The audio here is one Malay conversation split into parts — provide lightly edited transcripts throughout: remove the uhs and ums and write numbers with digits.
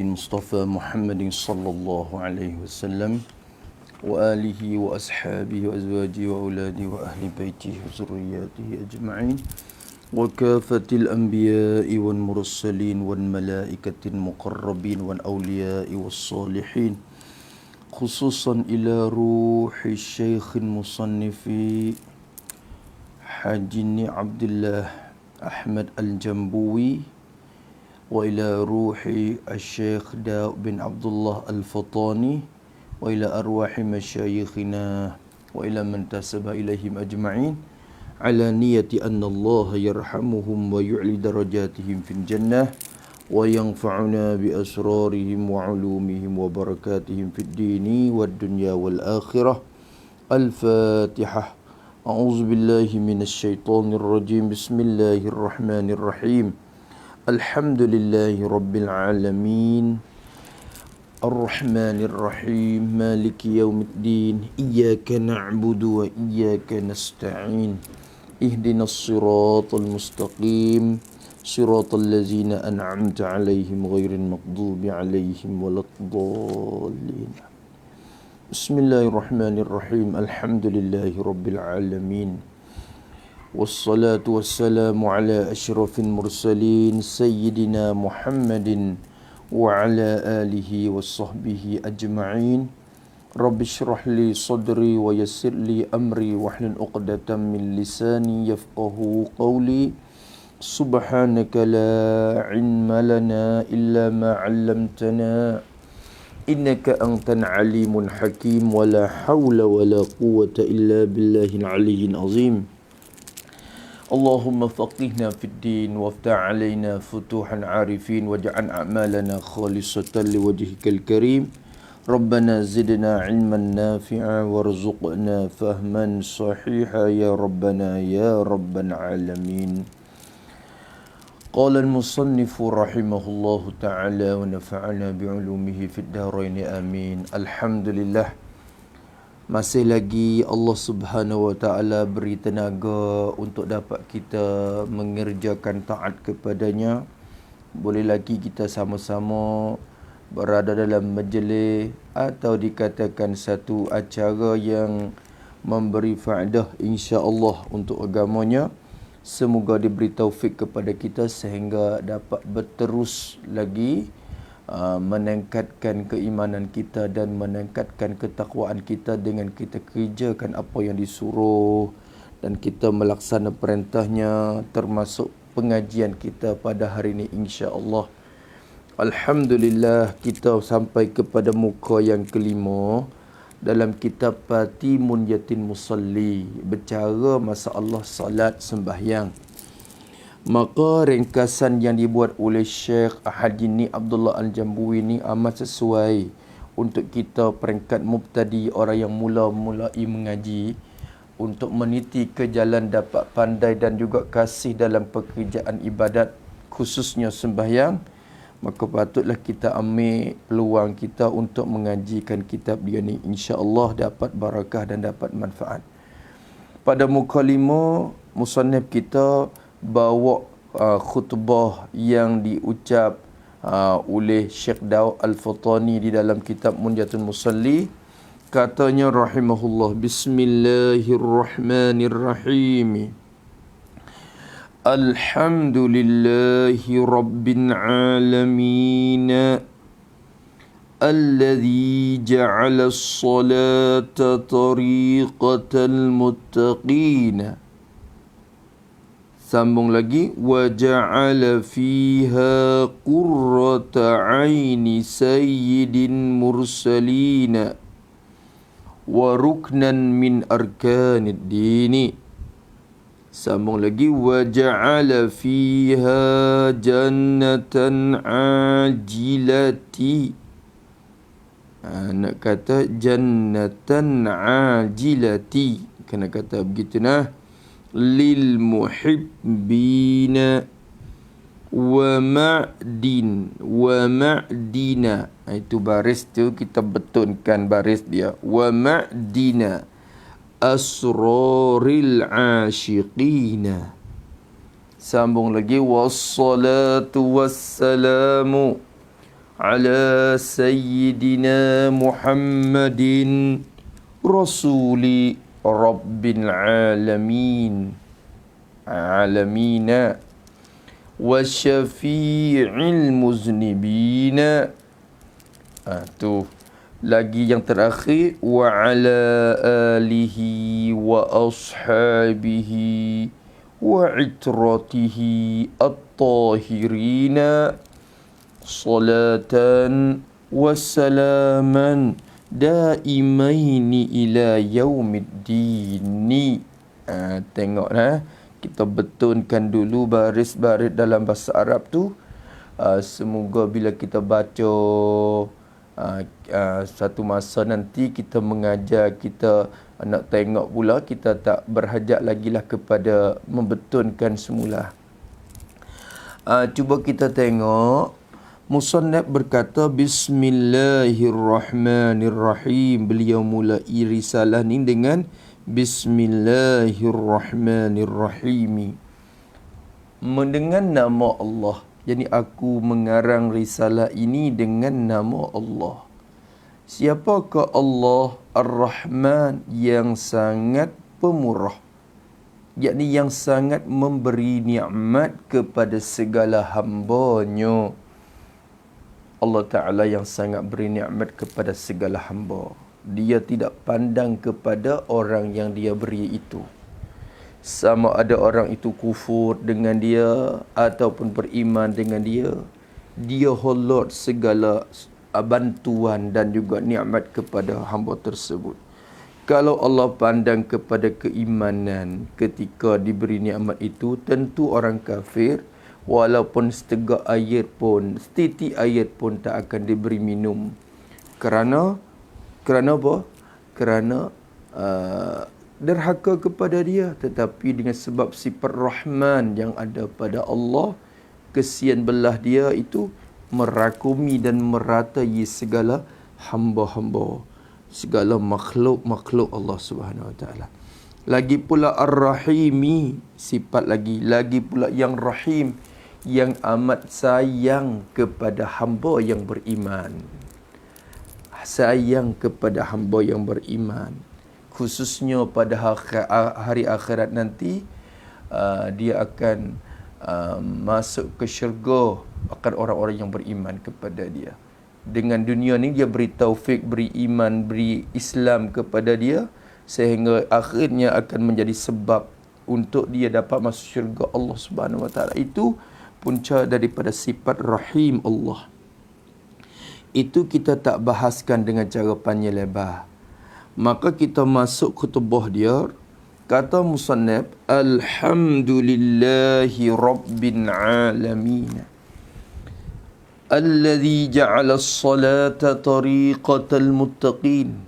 Mustafa Muhammadin sallallahu alaihi wasallam wa alihi wa ashabihi wa azwajihi wa auladihi wa ahli baitihi wa zurriyyatihi ajma'in wa kafatil anbiya'i wal mursalin wal malaikatil muqarrabin wal awliya'i was salihin khususan ila ruhi syekhin musannifi Haji Abdullah Ahmad Al-Jambuwi wa ila ruhi Syekh Daud bin Abdullah Al-Fatani wa ila arwahi masyayikhina wa ila man tasaba ilaihim ajma'in ala niyati anna Allah yarhamuhum wa yu'li darajatihim fil jannah wa yanfa'una bi asrarihim wa ulumihim wa barakatihim fid dini wad dunya wal akhirah. Al-Fatihah. A'udzu billahi minasy syaithanir rajim. Bismillahirrahmanirrahim. Alhamdulillahi Rabbil Alamin Ar-Rahmanir Rahim Maliki Yawmiddin Iyyaka na'budu wa iyyaka nasta'in Ihdinas siratal mustaqim Siratal ladzina an'amta 'alaihim ghairil maghdubi 'alaihim waladdallin. Bismillahirrahmanirrahim. Alhamdulillahi Rabbil Alamin. Wassalatu wassalamu ala asyrafil mursalin Sayyidina Muhammadin wa ala alihi wa sahbihi ajma'in. Rabbi syrah li sadri wa yassir li amri wahlul 'uqdatam min lisani yafqahu qawli. Subhanaka la ilma lana illa ma 'allamtana innaka antal alimul hakim wa la hawla wa la quwwata illa billahil aliyyil azim. Allahumma faqihna fid din waftah alaina futuhan arifin waj'al a'malana khalisatan liwajhikal karim. Rabbana zidna ilman nafi'a warzuqna fahman sahiha ya rabbana ya rabbal alamin. Qala al-musannifu rahimahullahu ta'ala wa nafa'ana bi'ulumihi fid darain amin. Alhamdulillah, masih lagi Allah Subhanahu Wa Taala beri tenaga untuk dapat kita mengerjakan taat kepadanya. Boleh lagi kita sama-sama berada dalam majlis atau dikatakan satu acara yang memberi faedah insya-Allah untuk agamanya. Semoga diberi taufik kepada kita sehingga dapat berterus lagi meningkatkan keimanan kita dan meningkatkan ketakwaan kita dengan kita kerjakan apa yang disuruh dan kita melaksana perintahnya, termasuk pengajian kita pada hari ini insya-Allah. Alhamdulillah, kita sampai kepada muka yang kelima dalam kitab Patimun Yatin Musalli, bercara masalah salat sembahyang. Maka ringkasan yang dibuat oleh Syekh Haji Abdullah Al-Jambuwi ini amat sesuai untuk kita peringkat mubtadi, orang yang mula-mulai mengaji, untuk meniti ke jalan dapat pandai dan juga kasih dalam pekerjaan ibadat, khususnya sembahyang. Maka patutlah kita ambil peluang kita untuk mengajikan kitab dia ni, insya-Allah dapat barakah dan dapat manfaat. Pada muka 5, musannif kita bawa khutbah yang diucap oleh Syekh Daud Al-Fatani di dalam kitab Munjatul Musalli. Katanya rahimahullah, Bismillahirrahmanirrahim. Alhamdulillahi Rabbil Alamin Alladhi ja'ala as-salata tariqatal muttaqin. Sambung lagi, wa ja'ala fiha qurrata 'aini sayyidin mursalin wa ruknan min arkanid dini. Sambung lagi, wa ja'ala fiha jannatan 'ajilati. Nak kata jannatan 'ajilati, kena kata begitu nah. Lil muhibbina wa ma'dina. Itu baris tu kita betulkan baris dia. Wa ma'dina asraril asyiqina. Sambung lagi, wassalatu wassalamu ala sayyidina Muhammadin rasuli rabbil alamin alamina wa syafi'il muznibina. Tu lagi yang terakhir, wa ala alihi wa ashabihi wa itratihi at-tahirina salatan wa salaman daimaini ila yaumiddini. Tengok kita betulkan dulu baris-baris dalam bahasa Arab tu. Semoga bila kita baca satu masa nanti kita mengajar, kita nak tengok pula, kita tak berhajat lagi lah kepada membetulkan semula. Cuba kita tengok. Musannaf berkata Bismillahirrahmanirrahim. Beliau mulai risalah ni dengan Bismillahirrahmanirrahim, dengan nama Allah. Jadi aku mengarang risalah ini dengan nama Allah. Siapakah Allah? Ar-Rahman, yang sangat pemurah, yakni yang sangat memberi nikmat kepada segala hamba-Nya. Allah Ta'ala yang sangat beri nikmat kepada segala hamba. Dia tidak pandang kepada orang yang dia beri itu, sama ada orang itu kufur dengan dia ataupun beriman dengan dia. Dia holot segala bantuan dan juga nikmat kepada hamba tersebut. Kalau Allah pandang kepada keimanan ketika diberi nikmat itu, tentu orang kafir walaupun setegak air pun, setitik air pun tak akan diberi minum. Kerana apa? Kerana derhaka kepada dia. Tetapi dengan sebab sifat Rahman yang ada pada Allah, kesian belah dia itu merakumi dan meratai segala hamba-hamba, segala makhluk-makhluk Allah Subhanahu Wa Taala. Lagi pula Ar-Rahimi, sifat lagi pula yang Rahim, yang amat sayang kepada hamba yang beriman. Sayang kepada hamba yang beriman, khususnya pada hari akhirat nanti. Dia akan masuk ke syurga akan orang-orang yang beriman kepada dia. Dengan dunia ni dia beri taufik, beri iman, beri Islam kepada dia, sehingga akhirnya akan menjadi sebab untuk dia dapat masuk syurga Allah Subhanahu Wa Taala. Itu punca daripada sifat Rahim Allah. Itu kita tak bahaskan dengan cara panjang lebar. Maka kita masuk khutbah dia. Kata musannaf, Alhamdulillahi Rabbil Alamin, alladhi ja'ala as-salata tariqatal muttaqin.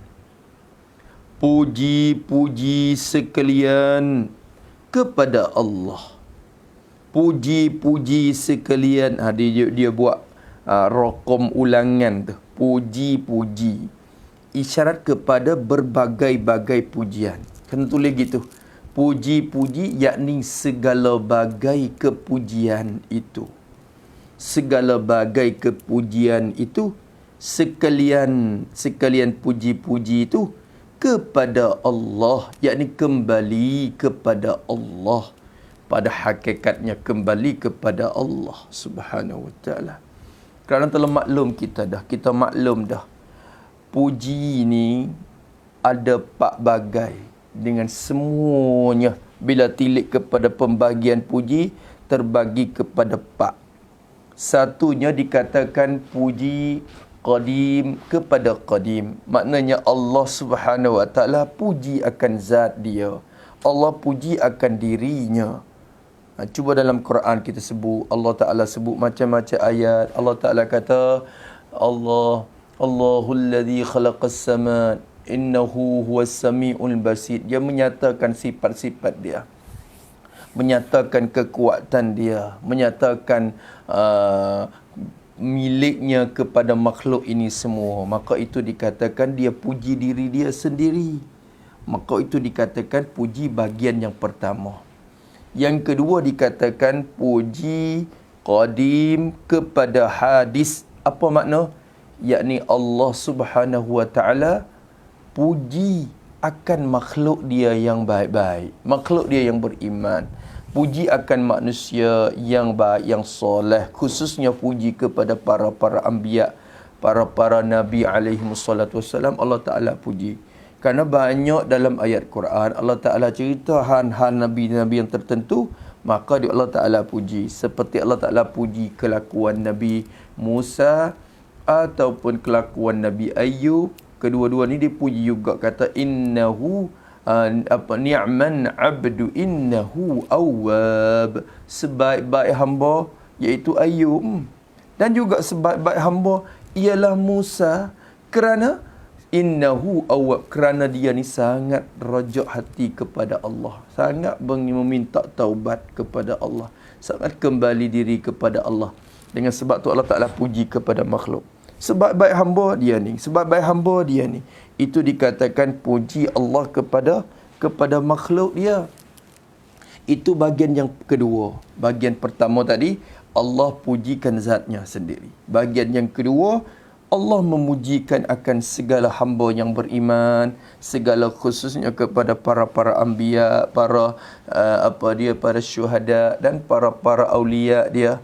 Puji-puji sekalian kepada Allah. Puji-puji sekalian. Dia buat rokom ulangan tu. Puji-puji. Isyarat kepada berbagai-bagai pujian. Kena tulis gitu. Puji-puji yakni segala bagai kepujian itu. Segala bagai kepujian itu, sekalian puji-puji itu kepada Allah, yakni kembali kepada Allah. Pada hakikatnya kembali kepada Allah Subhanahu Wa Taala. Kerana telah maklum kita maklum dah. Puji ni ada 4 bagai dengan semuanya. Bila tilik kepada pembagian puji, terbagi kepada 4. Satunya dikatakan puji qadim kepada qadim. Maknanya Allah Subhanahu Wa Taala puji akan zat dia. Allah puji akan dirinya. Cuba dalam Quran kita sebut, Allah Ta'ala sebut macam-macam ayat. Allah Ta'ala kata, Allahul ladzi khalaqas samat innahu huwas samiul basir. Dia menyatakan sifat-sifat dia, menyatakan kekuatan dia, menyatakan miliknya kepada makhluk ini semua. Maka itu dikatakan dia puji diri dia sendiri. Maka itu dikatakan puji bagian yang pertama. Yang kedua dikatakan puji qadim kepada hadis. Apa makna? Yakni Allah Subhanahu wa taala puji akan makhluk dia yang baik-baik, makhluk dia yang beriman. Puji akan manusia yang baik, yang soleh, khususnya puji kepada para anbiya, para nabi alaihi wassalatu wassalam. Allah Taala puji. Kerana banyak dalam ayat Quran Allah Taala cerita hal-hal nabi-nabi yang tertentu, maka Allah Taala puji. Seperti Allah Taala puji kelakuan Nabi Musa ataupun kelakuan Nabi Ayub. Kedua-dua ni dipuji juga, kata innahu ni'man abdu innahu awwab. Sebaik-baik hamba iaitu Ayub, dan juga sebaik-baik hamba ialah Musa, kerana innahu awwab, kerana dia ni sangat rajak hati kepada Allah, sangat meminta taubat kepada Allah, sangat kembali diri kepada Allah. Dengan sebab tu Allah Ta'ala puji kepada makhluk. Sebaik-baik hamba dia ni, sebaik-baik hamba dia ni. Itu dikatakan puji Allah kepada makhluk dia. Itu bahagian yang kedua. Bahagian pertama tadi, Allah pujikan zatnya sendiri. Bahagian yang kedua, Allah memujikan akan segala hamba yang beriman, segala khususnya kepada para anbiya, para syuhada dan para aulia dia.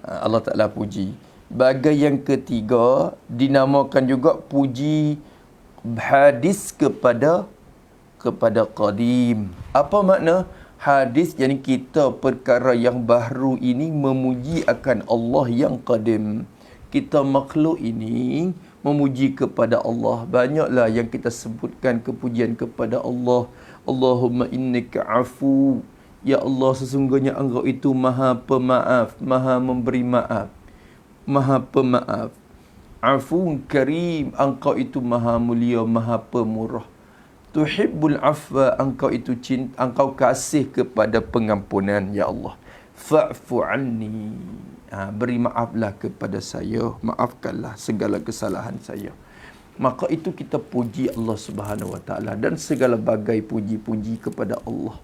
Allah Ta'ala puji. Bahagian yang ketiga dinamakan juga puji hadis kepada qadim. Apa makna hadis? Yani kita perkara yang baru ini memuji akan Allah yang qadim. Kita makhluk ini memuji kepada Allah. Banyaklah yang kita sebutkan kepujian kepada Allah. Allahumma innaka afu. Ya Allah, sesungguhnya Engkau itu Maha Pemaaf, Maha memberi maaf, Maha Pemaaf. Afun Karim, Engkau itu Maha Mulia, Maha Pemurah. Tuhibbul afwa, Engkau itu cinta, Engkau kasih kepada pengampunan, ya Allah. Fa'fu anni, beri maaflah kepada saya, maafkanlah segala kesalahan saya. Maka itu kita puji Allah Subhanahu Wa Taala, dan segala bagai puji-puji kepada Allah.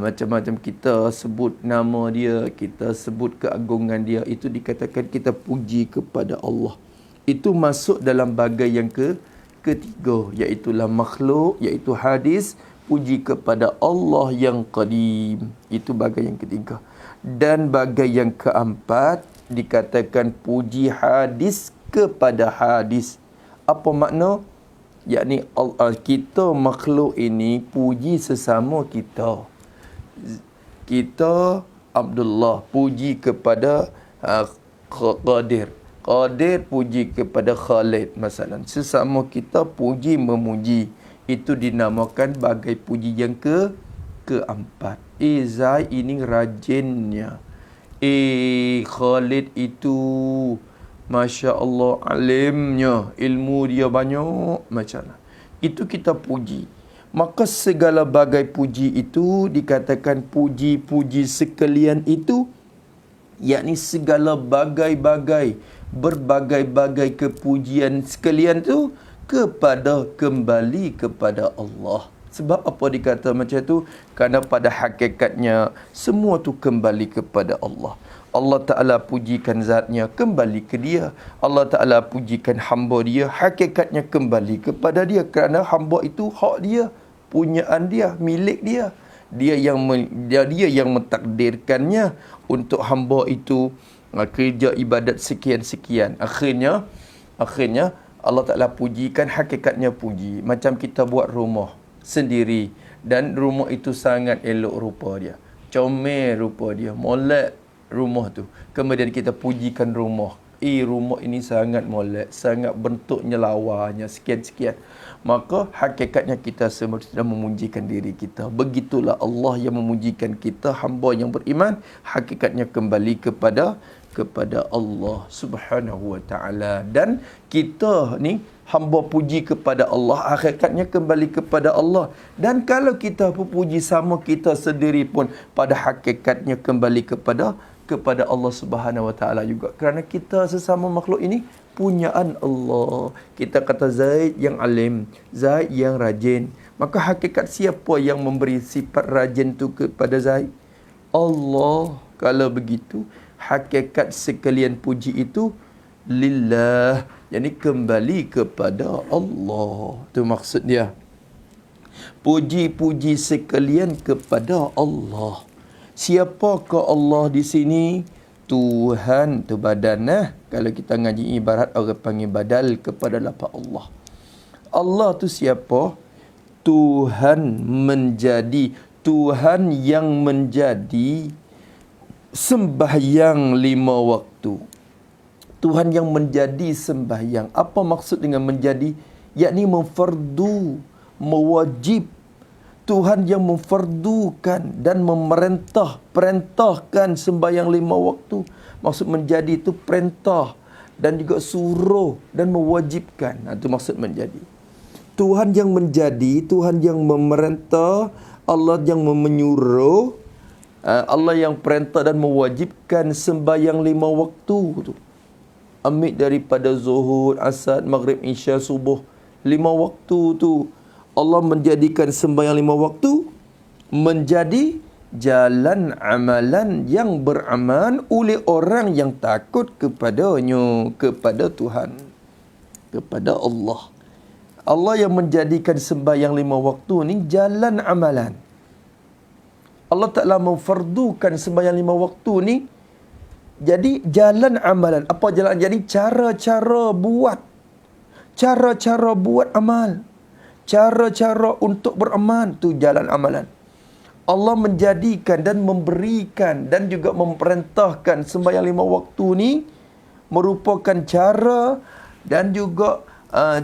Macam-macam kita sebut nama dia, kita sebut keagungan dia, itu dikatakan kita puji kepada Allah. Itu masuk dalam bagai yang ketiga, iaitulah makhluk, iaitu hadis, puji kepada Allah yang qadim. Itu bagai yang ketiga. Dan bagai yang keempat dikatakan puji hadis kepada hadis. Apa makna? Yakni kita makhluk ini puji sesama kita. Kita Abdullah puji kepada Qadir. Qadir puji kepada Khalid, masalah. Sesama kita puji memuji. Itu dinamakan bagai puji yang keempat. Zai ini rajinnya. Khalid itu Masya Allah alimnya, ilmu dia banyak, macam mana. Itu kita puji. Maka segala bagai puji itu dikatakan puji-puji sekalian itu, yakni segala bagai-bagai, berbagai-bagai kepujian sekalian itu kembali kepada Allah. Sebab apa dikata macam tu? Kerana pada hakikatnya semua tu kembali kepada Allah. Allah Ta'ala pujikan zatnya, kembali ke dia. Allah Ta'ala pujikan hamba dia, hakikatnya kembali kepada dia. Kerana hamba itu hak dia, punyaan dia, milik dia. Dia yang mentakdirkannya untuk hamba itu kerja ibadat sekian-sekian. Akhirnya Allah Ta'ala pujikan, hakikatnya puji. Macam kita buat rumah sendiri, dan rumah itu sangat elok rupa dia, comel rupa dia, molek rumah tu. Kemudian kita pujikan rumah. Rumah ini sangat molek, sangat bentuknya lawanya, sekian-sekian. Maka hakikatnya kita semua sedang memujikan diri kita. Begitulah Allah yang memujikan kita, hamba yang beriman, hakikatnya kembali kepada Allah Subhanahu Wa Taala. Dan kita ni hamba puji kepada Allah, hakikatnya kembali kepada Allah. Dan kalau kita puji sama kita sendiri pun, pada hakikatnya kembali kepada Allah Subhanahu Wa Taala juga. Kerana kita sesama makhluk ini punyaan Allah. Kita kata Zaid yang alim, Zaid yang rajin. Maka hakikat siapa yang memberi sifat rajin tu kepada Zaid? Allah. Kalau begitu, hakikat sekalian puji itu lillah. Yani kembali kepada Allah. Itu maksud dia. Puji-puji sekalian kepada Allah. Siapakah Allah di sini? Tuhan tu badan. Kalau kita ngaji ibarat, orang panggil badal kepada lafaz Allah. Allah tu siapa? Tuhan menjadi, Tuhan yang menjadi sembahyang 5 waktu. Tuhan yang menjadi sembahyang. Apa maksud dengan menjadi? Yakni memfardu, mewajib. Tuhan yang memfardukan dan perintahkan sembahyang 5 waktu. Maksud menjadi itu perintah dan juga suruh dan mewajibkan. Itu maksud menjadi. Tuhan yang menjadi, Tuhan yang memerintah, Allah yang menyuruh, Allah yang perintah dan mewajibkan sembahyang 5 waktu tu. Ambil daripada zuhur, asar, maghrib, isya, subuh. 5 waktu tu. Allah menjadikan sembahyang 5 waktu menjadi jalan amalan yang beramal oleh orang yang takut kepadanya, kepada Tuhan, kepada Allah. Allah yang menjadikan sembahyang 5 waktu ni jalan amalan. Allah Ta'ala memfardukan sembahyang 5 waktu ni jadi jalan amalan. Apa jalan? Jadi cara-cara buat. Cara-cara buat amal. Cara-cara untuk beramal tu jalan amalan. Allah menjadikan dan memberikan dan juga memerintahkan sembahyang 5 waktu ni merupakan cara dan juga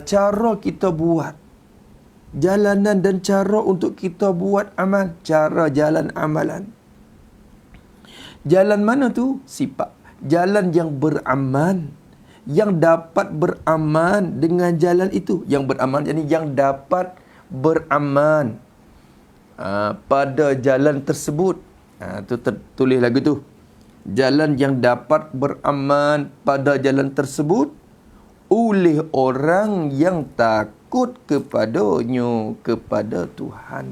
cara kita buat. Jalanan dan cara untuk kita buat amal. Cara jalan amalan. Jalan mana tu? Sifat. Jalan yang beramal. Yang dapat beramal dengan jalan itu. Yang beramal, jadi yang dapat beramal pada jalan tersebut. Tu tertulis lagu tu. Jalan yang dapat beramal pada jalan tersebut oleh orang yang takut kepadanya, kepada Tuhan.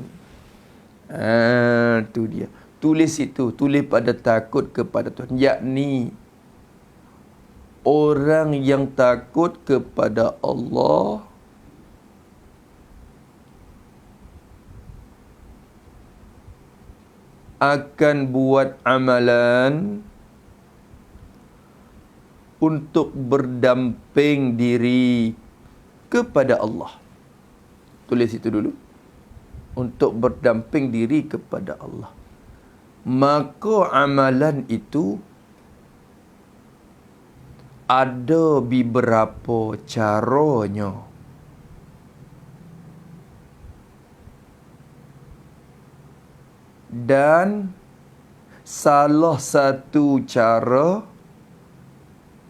Tu dia. Tulis itu, tulis pada takut kepada Tuhan. Yakni orang yang takut kepada Allah akan buat amalan untuk berdamping diri kepada Allah. Tulis itu dulu. Untuk berdamping diri kepada Allah. Maka amalan itu ada beberapa caranya. Dan salah satu cara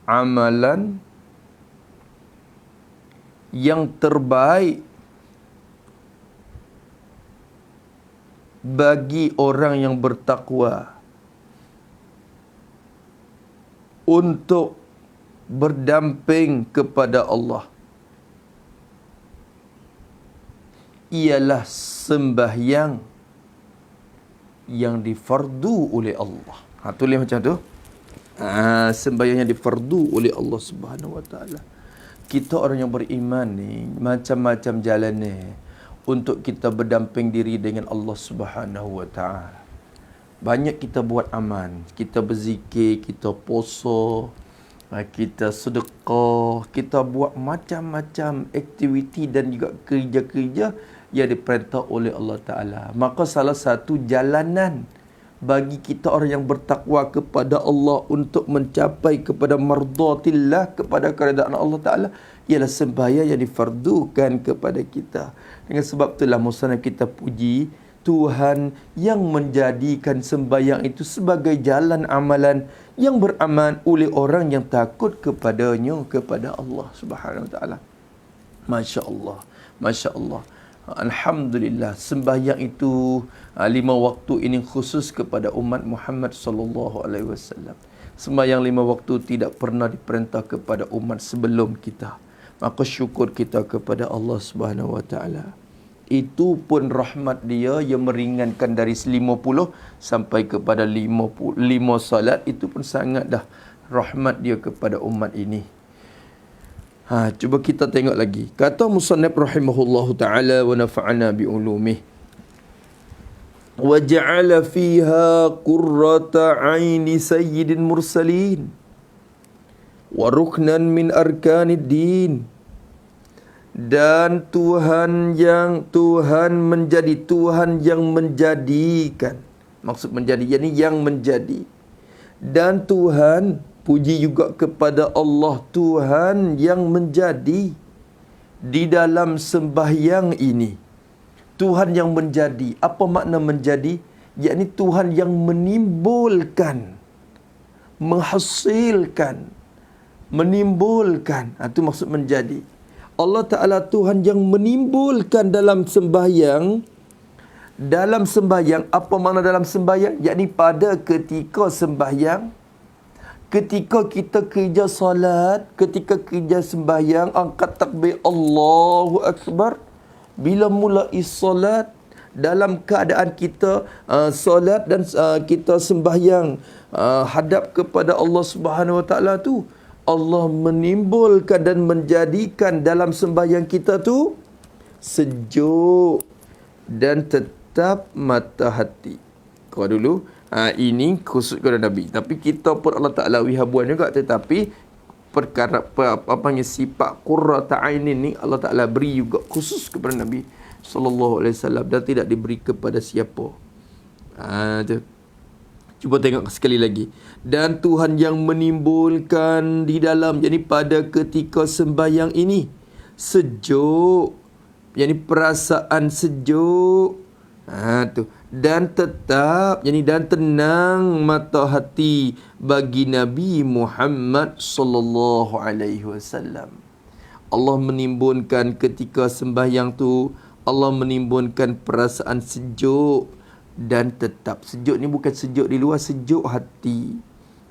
amalan yang terbaik bagi orang yang bertakwa untuk berdamping kepada Allah ialah sembahyang yang difardu oleh Allah. Tulis macam tu. Sembahyang yang difardu oleh Allah Subhanahu Wa Taala. Kita orang yang beriman ni macam-macam jalan ni untuk kita berdamping diri dengan Allah Subhanahu Wa Taala. Banyak kita buat amal, kita berzikir, kita puasa, kita sedekah, kita buat macam-macam aktiviti dan juga kerja-kerja yang diperintah oleh Allah Ta'ala. Maka salah satu jalanan bagi kita orang yang bertakwa kepada Allah untuk mencapai kepada mardatillah, kepada keredaan Allah Ta'ala, ialah sembahyang yang difardukan kepada kita. Dengan sebab itulah musnah kita puji Tuhan yang menjadikan sembahyang itu sebagai jalan amalan yang beramal oleh orang yang takut kepadanya, kepada Allah Subhanahu Wa Ta'ala. Masya Allah, Masya Allah. Alhamdulillah, sembahyang itu 5 waktu ini khusus kepada umat Muhammad sallallahu alaihi wasallam. Sembahyang 5 waktu tidak pernah diperintah kepada umat sebelum kita. Maka syukur kita kepada Allah Subhanahu Wa Taala. Itu pun rahmat dia yang meringankan dari 50 sampai kepada 5 salat. Itu pun sangat dah rahmat dia kepada umat ini. Cuba kita tengok lagi. Kata musannif rahimahullahu ta'ala wa nafa'ana bi'ulumih. Wa ja'ala fiha qurrata 'aini sayyidil mursalin wa ruknan min arkanid din. Dan Tuhan menjadi Tuhan yang menjadikan. Maksud menjadi, yakni yang menjadi. Dan Tuhan, puji juga kepada Allah, Tuhan yang menjadi di dalam sembahyang ini. Tuhan yang menjadi. Apa makna menjadi? Yakni Tuhan yang menimbulkan, menghasilkan, menimbulkan. Itu maksud menjadi. Allah Ta'ala Tuhan yang menimbulkan dalam sembahyang. Dalam sembahyang, apa makna dalam sembahyang? Yakni pada ketika sembahyang, ketika kita kerja salat, ketika kerja sembahyang, angkat takbir Allahu Akbar. Bila mulai salat, dalam keadaan kita salat dan kita sembahyang hadap kepada Allah Subhanahu Wa Ta'ala tu, Allah menimbulkan dan menjadikan dalam sembahyang kita tu sejuk dan tetap mata hati. Kau dulu, ini khusus kepada Nabi. Tapi kita pun Allah Ta'ala wihabuan juga. Tetapi perkara sifat qurrata ainin ni Allah Ta'ala beri juga khusus kepada Nabi sallallahu alaihi wasallam dan tidak diberi kepada siapa. Tu. Cuba tengok sekali lagi. Dan Tuhan yang menimbulkan di dalam, jadi pada ketika sembahyang ini sejuk, jadi perasaan sejuk. Tu. Dan tetap, jadi dan tenang mata hati bagi Nabi Muhammad sallallahu alaihi wasallam. Allah menimbulkan ketika sembahyang tu, Allah menimbulkan perasaan sejuk dan tetap. Sejuk ni bukan sejuk di luar, sejuk hati.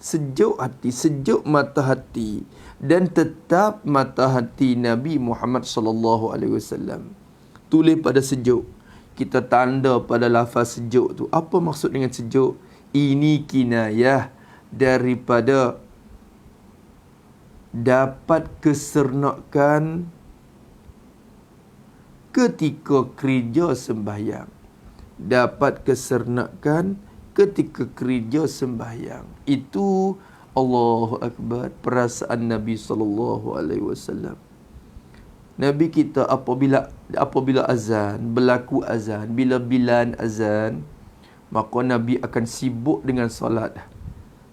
Sejuk hati, sejuk mata hati dan tetap mata hati Nabi Muhammad sallallahu alaihi wasallam. Tulis pada sejuk. Kita tanda pada lafaz sejuk tu. Apa maksud dengan sejuk? Ini kinayah daripada dapat kesernakan ketika kerja sembahyang. Dapat kesernakan ketika kerja sembahyang. Itu Allahu Akbar, perasaan Nabi sallallahu alaihi wasallam. Nabi kita apabila azan, berlaku azan, bila bilan azan, maka Nabi akan sibuk dengan solat.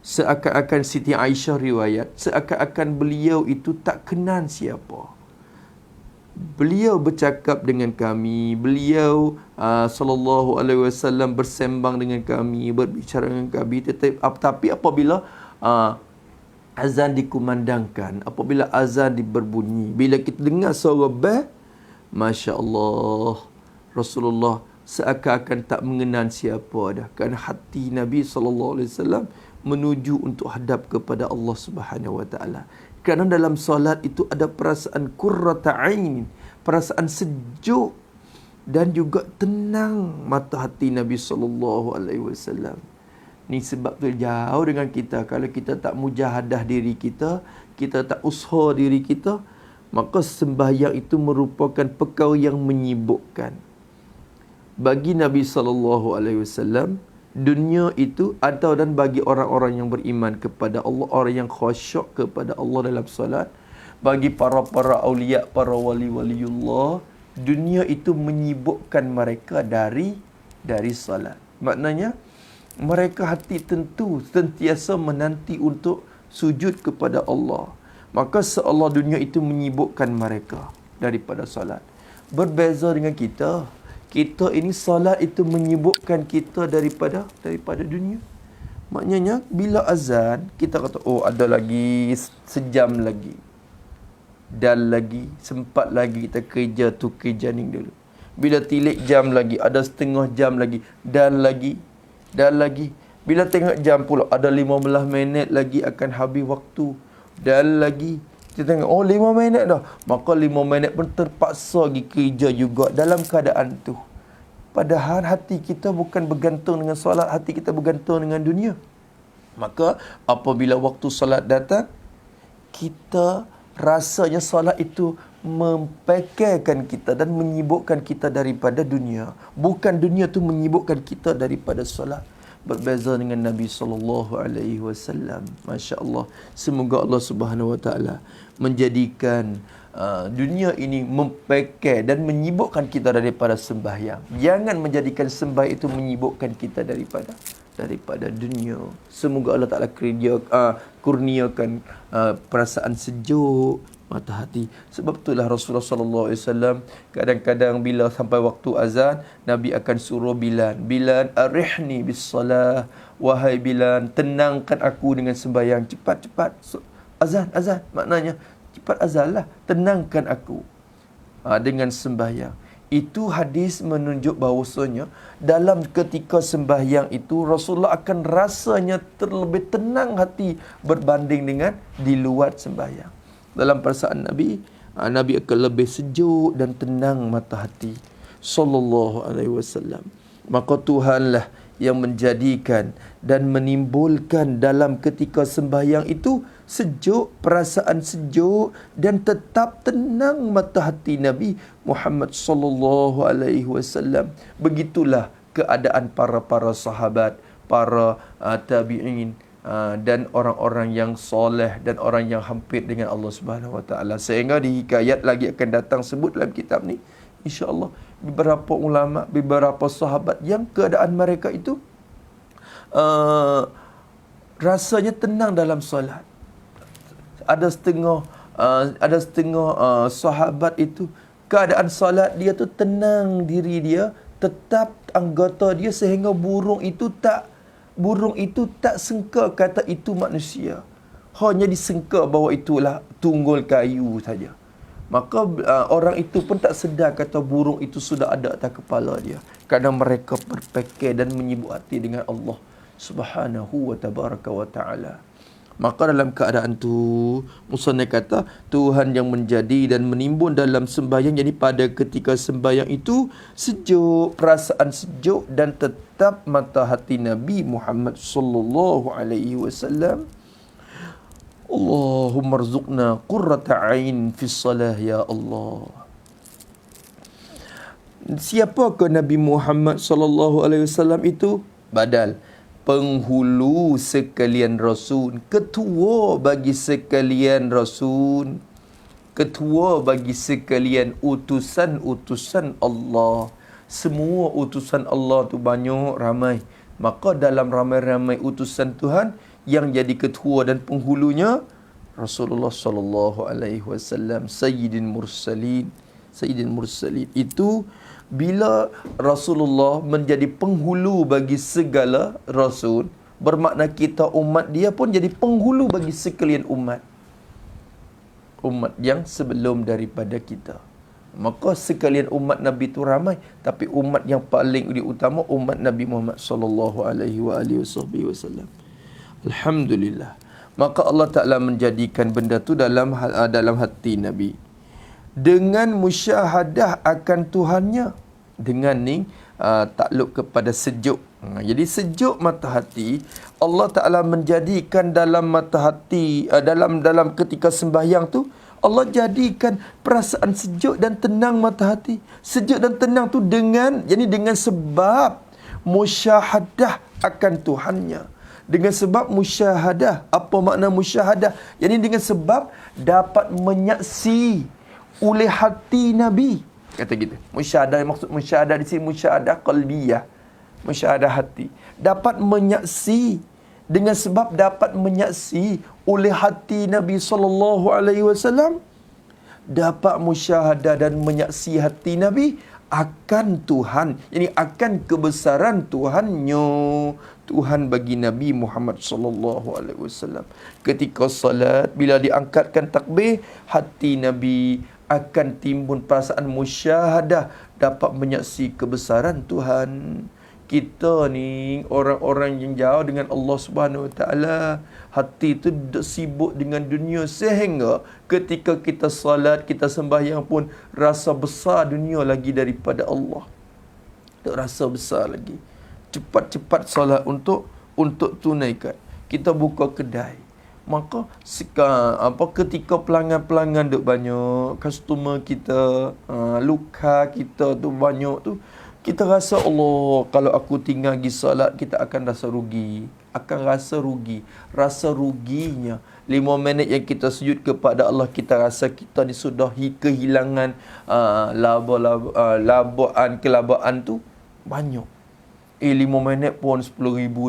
Seakan-akan Siti Aisyah riwayat, seakan-akan beliau itu tak kenal siapa. Beliau bercakap dengan kami, beliau sallallahu alaihi wasallam bersembang dengan kami, berbicara dengan kami, tapi apabila azan dikumandangkan, apabila azan berbunyi, bila kita dengar suara bel, masya-Allah, Rasulullah seakan-akan tak mengenal siapa dah, kerana hati Nabi sallallahu alaihi wasallam menuju untuk hadap kepada Allah Subhanahu wa taala. Kerana dalam solat itu ada perasaan qurrata ain, perasaan sejuk dan juga tenang mata hati Nabi sallallahu alaihi wasallam. Ni sebab tu jauh dengan kita. Kalau kita tak mujahadah diri kita, kita tak usaha diri kita, maka sembahyang itu merupakan perkara yang menyibukkan. Bagi Nabi SAW, dunia itu atau dan bagi orang-orang yang beriman kepada Allah, orang yang khusyuk kepada Allah dalam solat, bagi para awliya, para wali-waliullah, dunia itu menyibukkan mereka dari solat. Maknanya, mereka hati tentu sentiasa menanti untuk sujud kepada Allah. Maka seolah dunia itu menyibukkan mereka daripada solat. Berbeza dengan kita. Kita ini solat itu menyibukkan kita daripada dunia. Maknanya bila azan, kita kata, oh ada lagi sejam lagi. Dan lagi, sempat lagi kita kerja tu kerja ni dulu. Bila tilik jam lagi, ada setengah jam lagi. Dan lagi. Bila tengok jam pula, ada 15 minit lagi akan habis waktu. Dan lagi. Kita tengok, oh 5 minit dah. Maka 5 minit pun terpaksa pergi kerja juga dalam keadaan tu. Padahal hati kita bukan bergantung dengan solat. Hati kita bergantung dengan dunia. Maka apabila waktu solat datang, kita rasanya solat itu mempekaikan kita dan menyibukkan kita daripada dunia. Bukan dunia tu menyibukkan kita daripada solat. Berbeza dengan Nabi SAW. Masya Allah. Semoga Allah Subhanahu Wa Taala menjadikan dunia ini mempekai dan menyibukkan kita daripada sembahyang. Jangan menjadikan sembahyang itu menyibukkan kita daripada dunia. Semoga Allah Ta'ala kurniakan perasaan sejuk mata hati. Sebab itulah Rasulullah SAW kadang-kadang bila sampai waktu azan, Nabi akan suruh Bilal, Bilal arihni bis salah, wahai Bilal, tenangkan aku dengan sembahyang. Cepat-cepat azan maknanya cepat azan lah, tenangkan aku dengan sembahyang. Itu hadis menunjuk bahawasanya dalam ketika sembahyang itu Rasulullah akan rasanya terlebih tenang hati berbanding dengan di luar sembahyang. Dalam perasaan Nabi, Nabi akan lebih sejuk dan tenang mata hati sallallahu alaihi wasallam. Maka Tuhanlah yang menjadikan dan menimbulkan dalam ketika sembahyang itu sejuk, perasaan sejuk dan tetap tenang mata hati Nabi Muhammad sallallahu alaihi wasallam. Begitulah keadaan para sahabat, para tabi'in dan orang-orang yang soleh dan orang yang hampir dengan Allah Subhanahu Wa Taala. Sehingga di hikayat lagi akan datang sebut dalam kitab ni, insya-Allah beberapa ulama, beberapa sahabat yang keadaan mereka itu rasanya tenang dalam solat. Ada setengah sahabat itu keadaan solat dia tu tenang diri dia, tetap anggota dia sehingga burung itu tak sengka kata itu manusia. Hanya disengka bahawa itulah tunggul kayu saja. Maka orang itu pun tak sedar kata burung itu sudah ada atas kepala dia. Kerana mereka berpikir dan menyibuk hati dengan Allah Subhanahu wa tabaraka wa ta'ala. Maka dalam keadaan tu, musannif kata, Tuhan yang menjadi dan menimbun dalam sembahyang. Jadi pada ketika sembahyang itu sejuk, perasaan sejuk dan tetap mata hati Nabi Muhammad sallallahu alaihi wasallam. Allahumma rzuqna qurrata ain fi salah ya Allah. Siapakah Nabi Muhammad sallallahu alaihi wasallam itu? Badal, penghulu sekalian Rasul, ketua bagi sekalian Rasul, ketua bagi sekalian utusan-utusan Allah. Semua utusan Allah tu banyak, ramai. Maka dalam ramai-ramai utusan Tuhan, yang jadi ketua dan penghulunya Rasulullah sallallahu alaihi wasallam, Sayyidin Mursalin. Itu bila Rasulullah menjadi penghulu bagi segala Rasul, bermakna kita umat dia pun jadi penghulu bagi sekalian umat yang sebelum daripada kita. Maka sekalian umat Nabi itu ramai, tapi umat yang paling utama umat Nabi Muhammad sallallahu alaihi wasallam. Alhamdulillah. Maka Allah Ta'ala menjadikan benda tu dalam hati Nabi dengan musyahadah akan Tuhannya. Dengan ni takluk kepada sejuk. Jadi sejuk mata hati, Allah Ta'ala menjadikan dalam mata hati, dalam ketika sembahyang tu, Allah jadikan perasaan sejuk dan tenang mata hati. Sejuk dan tenang tu dengan sebab musyahadah akan Tuhannya. Dengan sebab musyahadah. Apa makna musyahadah? Jadi dengan sebab dapat menyaksi oleh hati Nabi. Kata gitu. Musyahadah, maksud musyahadah di sini musyahadah qalbiyah. Musyahadah hati. Dapat menyaksi, dengan sebab dapat menyaksi oleh hati Nabi SAW. Dapat musyahadah dan menyaksi hati Nabi akan Tuhan, ini akan kebesaran Tuhannya, Tuhan bagi Nabi Muhammad sallallahu alaihi wasallam. Ketika salat, bila diangkatkan takbir, hati Nabi akan timbul perasaan musyahadah, dapat menyaksi kebesaran Tuhan. Kita ni orang-orang yang jauh dengan Allah Subhanahu Wa Taala, hati itu sibuk dengan dunia sehingga ketika kita salat, kita sembahyang pun rasa besar dunia lagi daripada Allah. Tak rasa besar lagi. Cepat-cepat salat untuk tunaikan. Kita buka kedai, Maka ketika pelanggan-pelanggan duk banyak, customer kita, luka kita tu banyak tu, kita rasa Allah, kalau aku tinggal pergi solat, kita akan rasa rugi. Rasa ruginya 5 minit yang kita sujud kepada Allah, kita rasa kita ni sudah kehilangan kelabaan tu banyak. 5 minit pun 10,000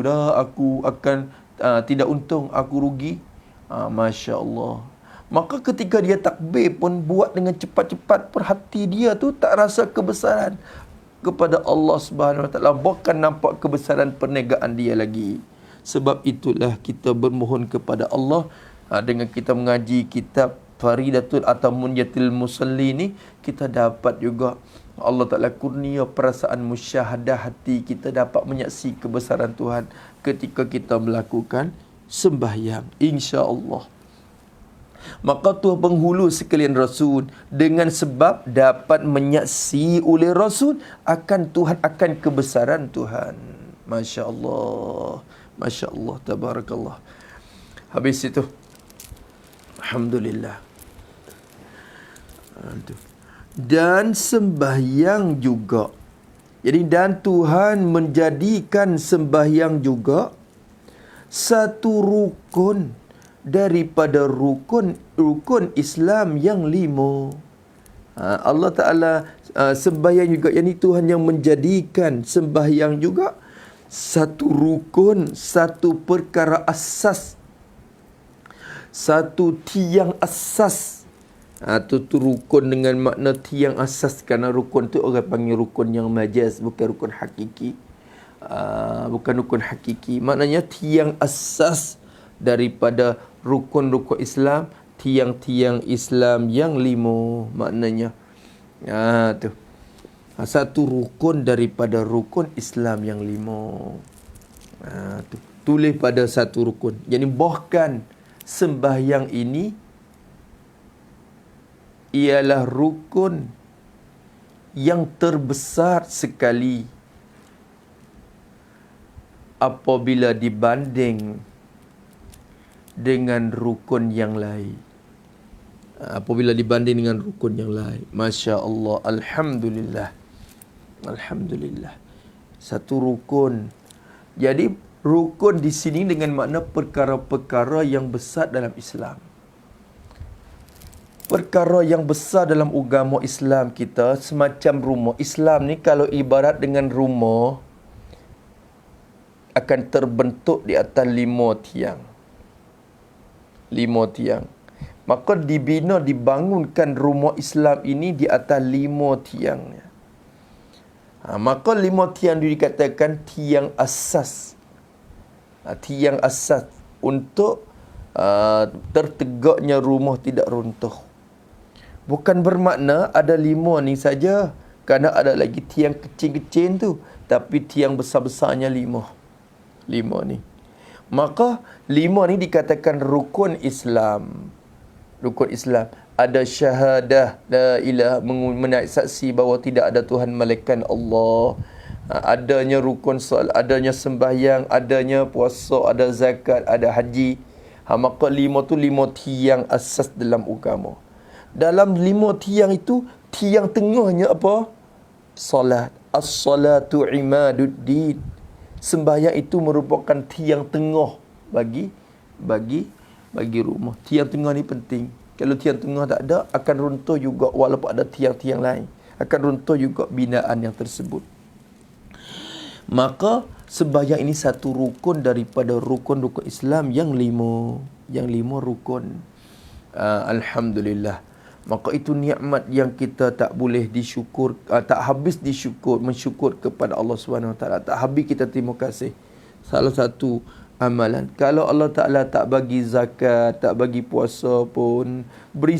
dah, aku akan tidak untung, aku rugi. Masya Allah. Maka ketika dia takbir pun buat dengan cepat-cepat, perhati dia tu tak rasa kebesaran kepada Allah Subhanahu Wa Taala, bahkan nampak kebesaran perniagaan dia lagi. Sebab itulah kita bermohon kepada Allah, dengan kita mengaji kitab Faridatul atau Munyatil Musalli ni, kita dapat juga Allah Ta'ala kurnia perasaan musyahadah hati, kita dapat menyaksi kebesaran Tuhan ketika kita melakukan sembahyang, insya-Allah. Maka tuah penghulu sekalian Rasul, dengan sebab dapat menyaksi oleh Rasul akan Tuhan, akan kebesaran Tuhan. Masya Allah, Masya Allah, Tabarakallah. Habis itu, Alhamdulillah. Dan sembahyang juga. Jadi dan Tuhan menjadikan sembahyang juga satu rukun daripada rukun Islam yang 5. Allah Ta'ala sembahyang juga, yakni Tuhan yang menjadikan sembahyang juga satu rukun, satu perkara asas, satu tiang asas. Tu rukun dengan makna tiang asas, kerana rukun tu orang panggil rukun yang majaz, bukan rukun hakiki. Bukan rukun hakiki. Maknanya tiang asas daripada rukun-rukun Islam, tiang-tiang Islam yang 5 maknanya. Tu. Satu rukun daripada rukun Islam yang 5. Tu. Tulis pada satu rukun. Jadi bahkan sembahyang ini ialah rukun yang terbesar sekali apabila dibanding dengan rukun yang lain. Apabila dibanding dengan rukun yang lain. Masya Allah. Alhamdulillah. Alhamdulillah. Satu rukun. Jadi rukun di sini dengan makna perkara-perkara yang besar dalam Islam. Perkara yang besar dalam agama Islam kita, semacam rumah. Islam ni kalau ibarat dengan rumah, akan terbentuk di atas 5 tiang. 5 tiang. Maka dibangunkan rumah Islam ini di atas 5 tiangnya. Maka 5 tiang itu dikatakan tiang asas. Tiang asas untuk tertegaknya rumah tidak runtuh. Bukan bermakna ada 5 ni saja, kerana ada lagi tiang kecil-kecil tu, tapi tiang besar-besarnya 5 ni. Maka 5 ni dikatakan rukun Islam. Rukun Islam. Ada syahadah la ilaha, menaik saksi bahawa tidak ada Tuhan melainkan Allah. Adanya rukun solat, adanya sembahyang, adanya puasa, ada zakat, ada haji. Maka 5 tu 5 tiang asas dalam agama. Dalam 5 tiang itu, tiang tengahnya apa? Salat. As-salatu imaduddin. Sembahyang itu merupakan tiang tengah bagi rumah. Tiang tengah ni penting. Kalau tiang tengah tak ada, akan runtuh juga walaupun ada tiang-tiang lain. Akan runtuh juga binaan yang tersebut. Maka sembahyang ini satu rukun daripada rukun-rukun Islam yang 5. Yang 5 rukun. Alhamdulillah. Maka itu nikmat yang kita tak boleh disyukur, tak habis mensyukur kepada Allah Subhanahu Wa Taala. Tak habis kita terima kasih. Salah satu amalan, kalau Allah Ta'ala tak bagi zakat, tak bagi puasa pun, beri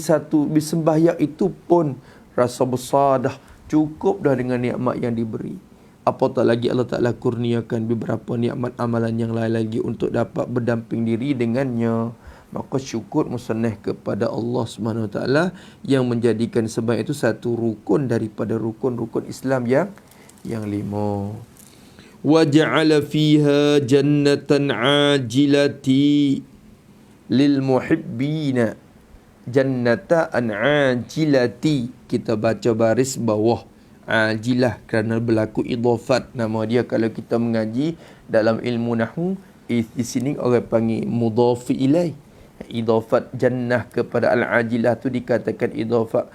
sembahyang itu pun rasa besar dah, cukup dah dengan nikmat yang diberi. Apatah lagi Allah Ta'ala kurniakan beberapa nikmat amalan yang lain lagi untuk dapat berdamping diri dengannya. Maka syukur musannah kepada Allah Subhanahu Wa Taala yang menjadikan sembahyang itu satu rukun daripada rukun-rukun Islam yang 5. Wa ja'ala fiha jannatan ajilati lil muhibbina jannata an ajilati. Kita baca baris bawah ajilah kerana berlaku idhafat nama dia. Kalau kita mengaji dalam ilmu nahwu, di sini orang panggil mudhaf ilaih. Idhafat jannah kepada al-ajilah tu dikatakan idhafat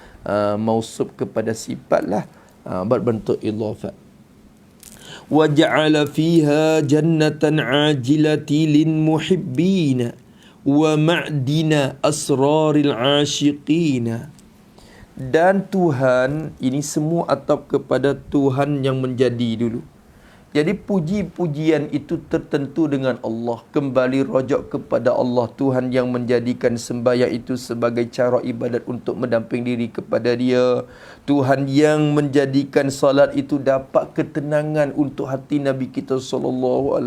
mausub kepada sifat lah, berbentuk idhafat. Wa ja'ala fiha jannatan ajilati lin muhibbina wa ma'dina asraril asyiqina. Dan Tuhan, ini semua atap kepada Tuhan yang menjadi dulu. Jadi puji-pujian itu tertentu dengan Allah. Kembali rojak kepada Allah, Tuhan yang menjadikan sembahyang itu sebagai cara ibadat untuk mendamping diri kepada Dia. Tuhan yang menjadikan salat itu dapat ketenangan untuk hati Nabi kita SAW,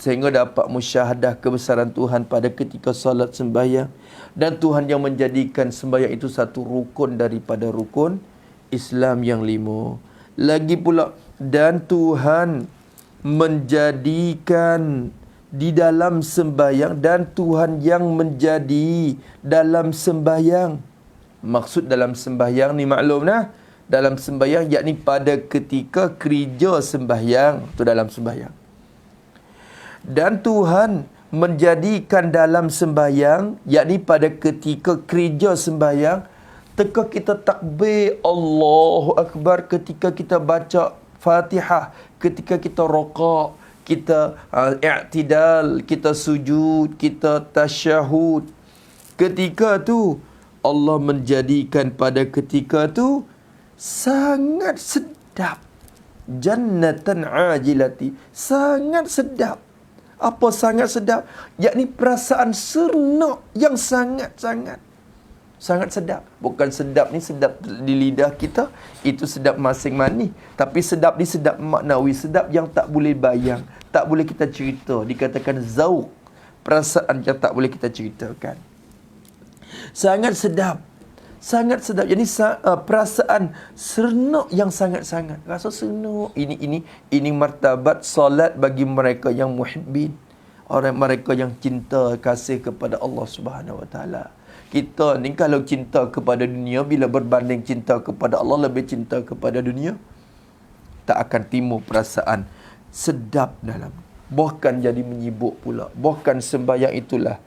sehingga dapat musyahadah kebesaran Tuhan pada ketika salat sembahyang. Dan Tuhan yang menjadikan sembahyang itu satu rukun daripada rukun Islam yang 5. Lagi pula, dan Tuhan menjadikan di dalam sembahyang, dan Tuhan yang menjadi dalam sembahyang. Maksud dalam sembahyang ni maklum lah. Dalam sembahyang yakni pada ketika kerja sembahyang, tu dalam sembahyang. Dan Tuhan menjadikan dalam sembahyang yakni pada ketika kerja sembahyang, ketika kita takbir Allahu Akbar, ketika kita baca Fatihah, ketika kita raqaq, kita i'tidal, kita sujud, kita tasyahud. Ketika tu Allah menjadikan pada ketika tu sangat sedap. Jannatan ajilati, sangat sedap. Apa sangat sedap? Yakni perasaan seronok yang sangat-sangat sedap. Bukan sedap ni sedap di lidah kita, itu sedap masing manis. Tapi sedap ni sedap maknawi, sedap yang tak boleh bayang, tak boleh kita cerita. Dikatakan zauq, perasaan yang tak boleh kita ceritakan. Sangat sedap. Sangat sedap. Jadi perasaan seronok yang sangat-sangat. Rasa seronok. Ini martabat solat bagi mereka yang muhibbin. Orang mereka yang cinta kasih kepada Allah Subhanahu Wa Taala. Kita ni kalau cinta kepada dunia, bila berbanding cinta kepada Allah, lebih cinta kepada dunia, tak akan timbul perasaan sedap dalam. Bahkan jadi menyibuk pula. Bahkan sembahyang itulah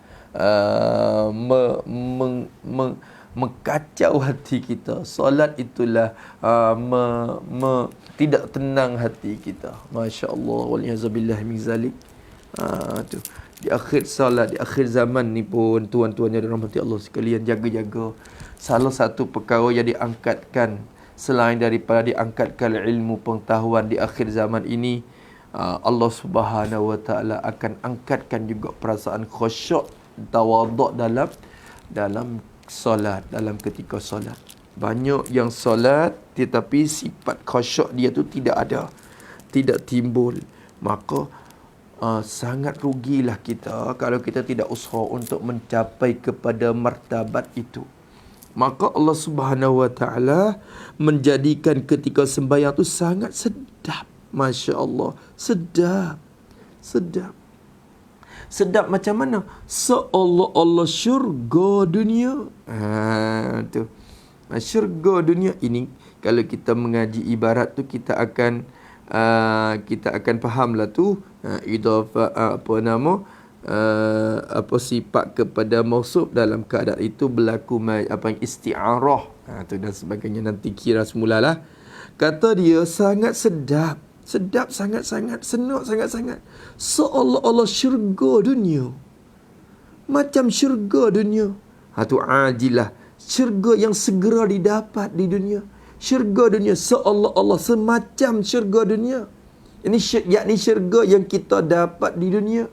mengkacau hati kita. Solat itulah tidak tenang hati kita. Masya Allah. Waliyazabillah min zalik. Tu. Di akhir salat, di akhir zaman ni pun, tuan-tuan yang dirahmati Allah sekalian, jaga-jaga. Salah satu perkara yang diangkatkan, selain daripada diangkatkan ilmu pengetahuan di akhir zaman ini, Allah Subhanahu Wa Taala akan angkatkan juga perasaan khusyuk, tawaduk dalam solat, dalam ketika solat. Banyak yang solat tetapi sifat khusyuk dia tu tidak ada, tidak timbul. Maka sangat rugilah kita kalau kita tidak usaha untuk mencapai kepada martabat itu. Maka Allah Subhanahu Wa Taala menjadikan ketika sembahyang tu sangat sedap. Masya Allah, sedap. Sedap macam mana? Seolah-olah syurga dunia. Tu. Syurga dunia ini, kalau kita mengaji ibarat tu, kita akan fahamlah tu. Idhafah sifat kepada mausuf dalam keadaan itu berlaku isti'arah, tu dan sebagainya, nanti kira semulalah. Kata dia sangat sedap sangat-sangat, senang sangat-sangat, seolah-olah syurga dunia, macam syurga dunia. Tu ajilah, syurga yang segera didapat di dunia. Syurga dunia seolah-olah semacam syurga dunia. Ini yakni syurga yang kita dapat di dunia.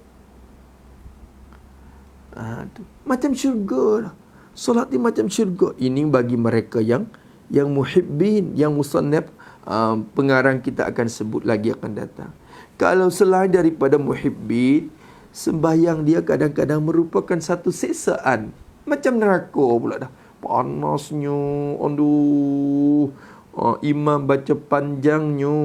Tu. Macam syurga lah. Solat ni macam syurga. Ini bagi mereka yang muhibbin, yang musannaf, pengarang kita akan sebut lagi akan datang. Kalau selain daripada muhibbin, sembahyang dia kadang-kadang merupakan satu siksaan. Macam neraka pula dah. Panasnya, aduh. Imam baca panjangnya.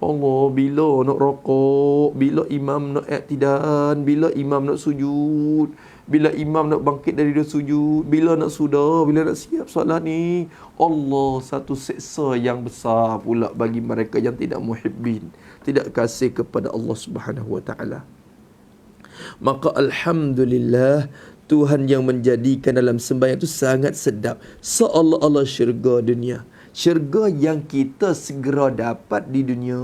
Allah, bila nak rokok, bila imam nak iktidan, bila imam nak sujud, bila imam nak bangkit dari dia sujud, bila nak sudah, bila nak siap solat ni. Allah, satu seksa yang besar pula bagi mereka yang tidak muhibbin, tidak kasih kepada Allah Subhanahu wa taala. Maka alhamdulillah, Tuhan yang menjadikan dalam sembahyang itu sangat sedap, seolah-olah syurga dunia, syurga yang kita segera dapat di dunia.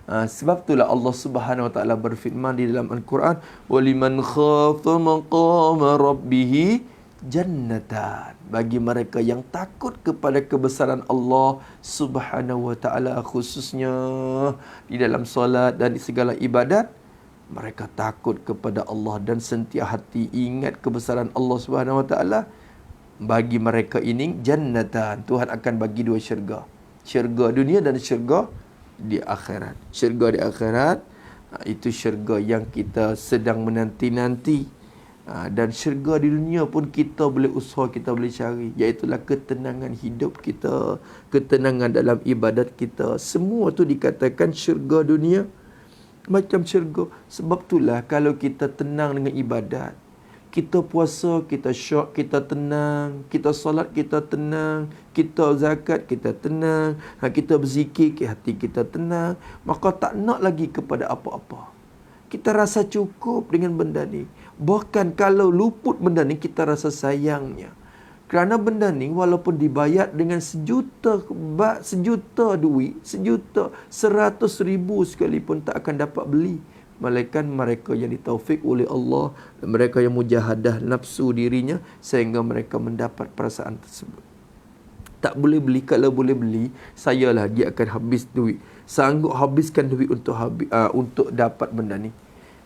Sebab itulah Allah Subhanahu wa taala berfirman di dalam Al-Quran, waliman khafa maqama rabbih jannatan. Bagi mereka yang takut kepada kebesaran Allah Subhanahu wa taala, khususnya di dalam solat dan di segala ibadat, mereka takut kepada Allah dan sentiasa hati ingat kebesaran Allah Subhanahu wa taala. Bagi mereka ini jannatan, Tuhan akan bagi dua syurga, syurga dunia dan syurga di akhirat. Syurga di akhirat, itu syurga yang kita sedang menanti-nanti. Dan syurga di dunia pun kita boleh usaha, kita boleh cari, iaitulah ketenangan hidup kita, ketenangan dalam ibadat kita. Semua tu dikatakan syurga dunia macam syurga. Sebab itulah kalau kita tenang dengan ibadat, kita puasa, kita syok, kita tenang. Kita solat, kita tenang. Kita zakat, kita tenang. Kita berzikir, hati kita tenang. Maka tak nak lagi kepada apa-apa. Kita rasa cukup dengan benda ni. Bahkan kalau luput benda ni, kita rasa sayangnya. Kerana benda ni walaupun dibayar dengan sejuta duit, 100,000 sekalipun tak akan dapat beli. Melainkan mereka yang ditaufik oleh Allah, dan mereka yang mujahadah nafsu dirinya sehingga mereka mendapat perasaan tersebut. Tak boleh beli. Kalau boleh beli, saya lagi akan habis duit, sanggup habiskan duit untuk dapat benda ni.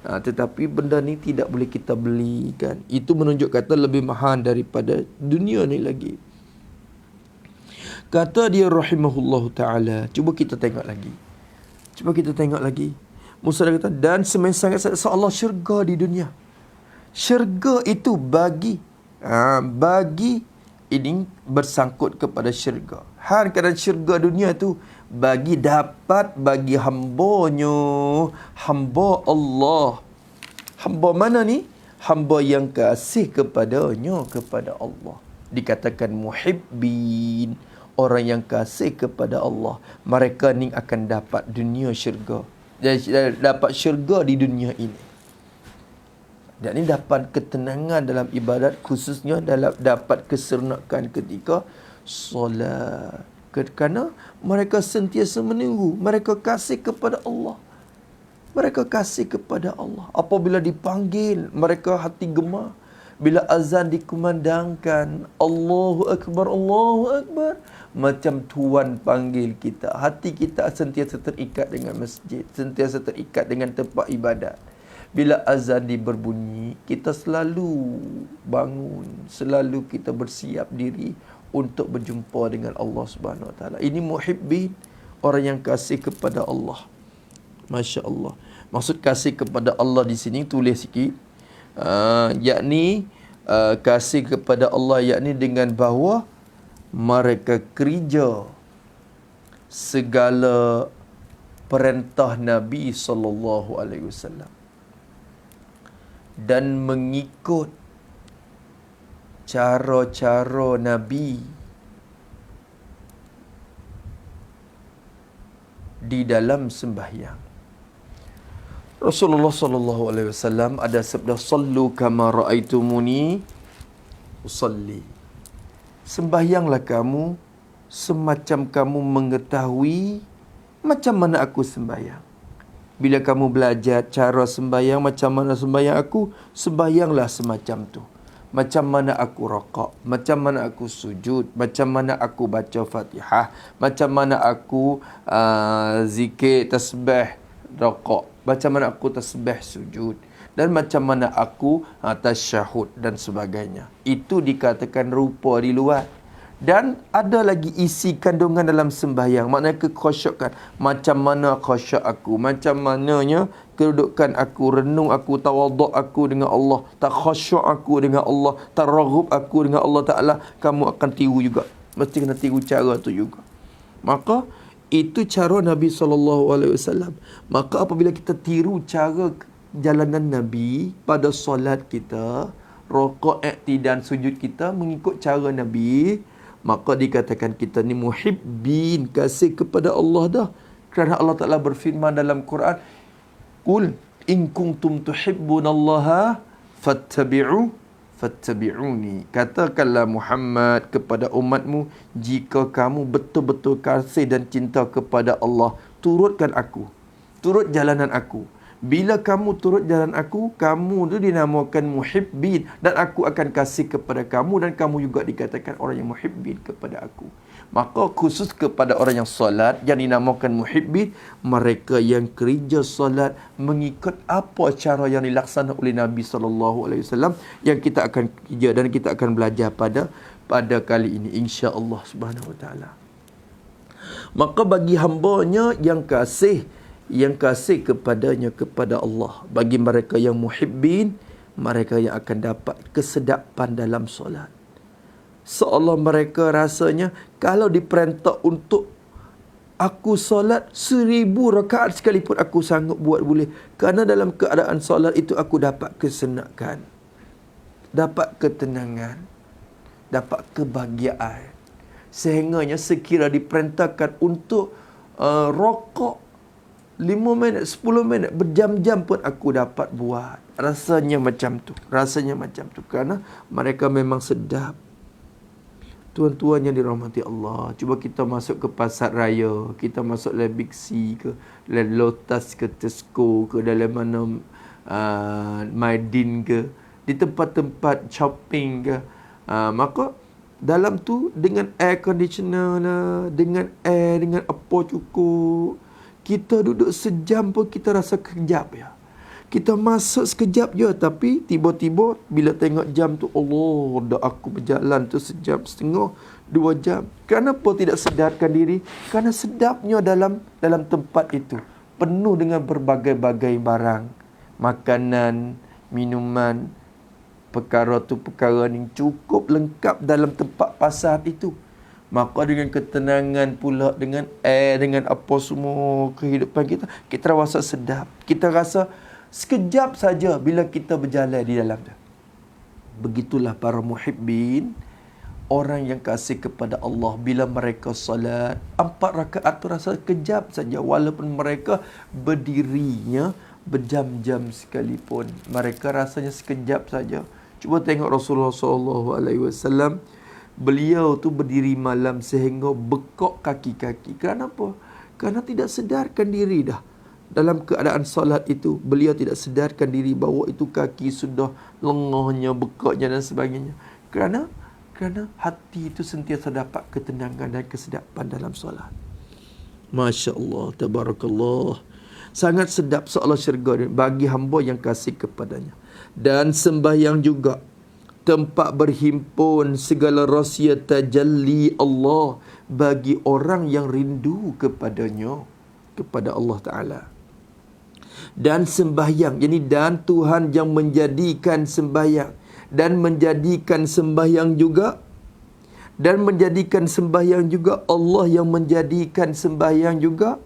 Tetapi benda ni tidak boleh kita belikan. Itu menunjuk kata lebih mahal daripada dunia ni lagi. Kata dia rahimahullahu ta'ala, cuba kita tengok lagi. Musa kata, dan sangat seolah syurga di dunia. Syurga itu bagi ini bersangkut kepada syurga. Kadang syurga dunia tu bagi hambanya, hamba Allah. Hamba mana ni? Hamba yang kasih kepadanya, kepada Allah. Dikatakan muhibbin, orang yang kasih kepada Allah. Mereka ni akan dapat dunia syurga. Dapat syurga di dunia ini. Dan ini dapat ketenangan dalam ibadat, khususnya dapat kesernakan ketika solat. Kerana mereka sentiasa menunggu, mereka kasih kepada Allah. Apabila dipanggil, mereka hati gemar. Bila azan dikumandangkan, Allahu Akbar, macam Tuhan panggil kita. Hati kita sentiasa terikat dengan masjid, sentiasa terikat dengan tempat ibadat. Bila azan berbunyi, kita selalu bangun, selalu kita bersiap diri untuk berjumpa dengan Allah Subhanahu Wa Taala. Ini muhibbin, orang yang kasih kepada Allah. Masya Allah. Maksud kasih kepada Allah di sini, tulis sikit. Yakni kasih kepada Allah, yakni dengan bahawa mereka kerja segala perintah Nabi SAW dan mengikut cara-cara Nabi di dalam sembahyang. Rasulullah SAW ada sabda, sallu kama ra'aitumuni usalli. Sembahyanglah kamu semacam kamu mengetahui macam mana aku sembahyang. Bila kamu belajar cara sembahyang, macam mana sembahyang aku, sembahyanglah semacam tu. Macam mana aku rakaat, macam mana aku sujud, macam mana aku baca Fatihah, macam mana aku zikir tasbih rakaat, macam mana aku tasbih sujud, dan macam mana aku tasyahud dan sebagainya. Itu dikatakan rupa di luar. Dan ada lagi isi kandungan dalam sembahyang, maknanya kekhusyukan. Macam mana khusyuk aku, macam mananya kedudukan aku, renung aku, tawaduk aku dengan Allah, tak khusyuk aku dengan Allah, tak raghub aku dengan Allah Ta'ala. Kamu akan tiru juga, mesti kena tiru cara tu juga. Maka Itu cara Nabi SAW. Maka apabila kita tiru cara jalanan Nabi pada solat kita, rokok, iktidan, sujud kita mengikut cara Nabi, maka dikatakan kita ni muhibbin, kasih kepada Allah dah. Kerana Allah Ta'ala berfirman dalam Quran, Qul in kuntum tuhibbunallaha fattabi'uni. Katakanlah Muhammad kepada umatmu, jika kamu betul-betul kasih dan cinta kepada Allah, turutkan aku, turut jalanan aku. Bila kamu turut jalan aku, kamu tu dinamakan muhibbin, dan aku akan kasih kepada kamu, dan kamu juga dikatakan orang yang muhibbin kepada aku. Maka khusus kepada orang yang solat, yang dinamakan muhibbin, mereka yang kerja solat mengikut apa cara yang dilaksanakan oleh Nabi SAW, yang kita akan kerja dan kita akan belajar pada kali ini, insya-Allah Subhanahu Wa Taala. Maka bagi hambanya yang kasih kepadanya, kepada Allah, bagi mereka yang muhibbin, mereka yang akan dapat kesedapan dalam solat. Seolah mereka rasanya, kalau diperintah untuk aku solat 1000 rakaat sekalipun aku sanggup buat boleh. Kerana dalam keadaan solat itu aku dapat kesenakan, dapat ketenangan, dapat kebahagiaan. Sehingganya sekira diperintahkan untuk rokok 5 minit, 10 minit, berjam-jam pun aku dapat buat. Rasanya macam tu. Kerana mereka memang sedap. Tuan-tuan yang dirahmati Allah, cuba kita masuk ke pasar raya, kita masuk dalam Big C ke, dalam Lotus ke, Tesco ke, dalam mana Maidin ke, di tempat-tempat shopping ke, maka dalam tu dengan air conditioner lah, dengan air, dengan apa cukup, kita duduk sejam pun kita rasa kejap ya. Kita masuk sekejap je, tapi tiba-tiba bila tengok jam tu, Allah, dah aku berjalan tu sejam setengah, 2 jam. Kenapa tidak sedarkan diri? Kerana sedapnya dalam tempat itu. Penuh dengan berbagai-bagai barang. Makanan, minuman, perkara tu perkara ni cukup lengkap dalam tempat pasar itu. Maka dengan ketenangan pula, dengan air, dengan apa semua kehidupan kita, kita rasa sedap. Kita rasa sekejap saja bila kita berjalan di dalam dia. Begitulah para muhibbin, orang yang kasih kepada Allah, bila mereka salat 4 rakaat tu rasa kejap saja, walaupun mereka berdirinya berjam-jam sekalipun, mereka rasanya sekejap saja. Cuba tengok Rasulullah SAW, beliau tu berdiri malam sehingga bekak kaki-kaki. Kerana apa? Kerana tidak sedarkan diri dah. Dalam keadaan solat itu, beliau tidak sedarkan diri bahawa itu kaki sudah lengahnya, bekaknya dan sebagainya. Kerana hati itu sentiasa dapat ketenangan dan kesedapan dalam solat. Masya Allah, tabarakallah. Sangat sedap seolah syurga bagi hamba yang kasih kepadanya. Dan sembahyang juga tempat berhimpun segala rahsia tajalli Allah bagi orang yang rindu kepadanya, kepada Allah Ta'ala. Dan sembahyang, jadi dan Tuhan yang menjadikan sembahyang, dan menjadikan sembahyang juga, dan menjadikan sembahyang juga, Allah yang menjadikan sembahyang juga,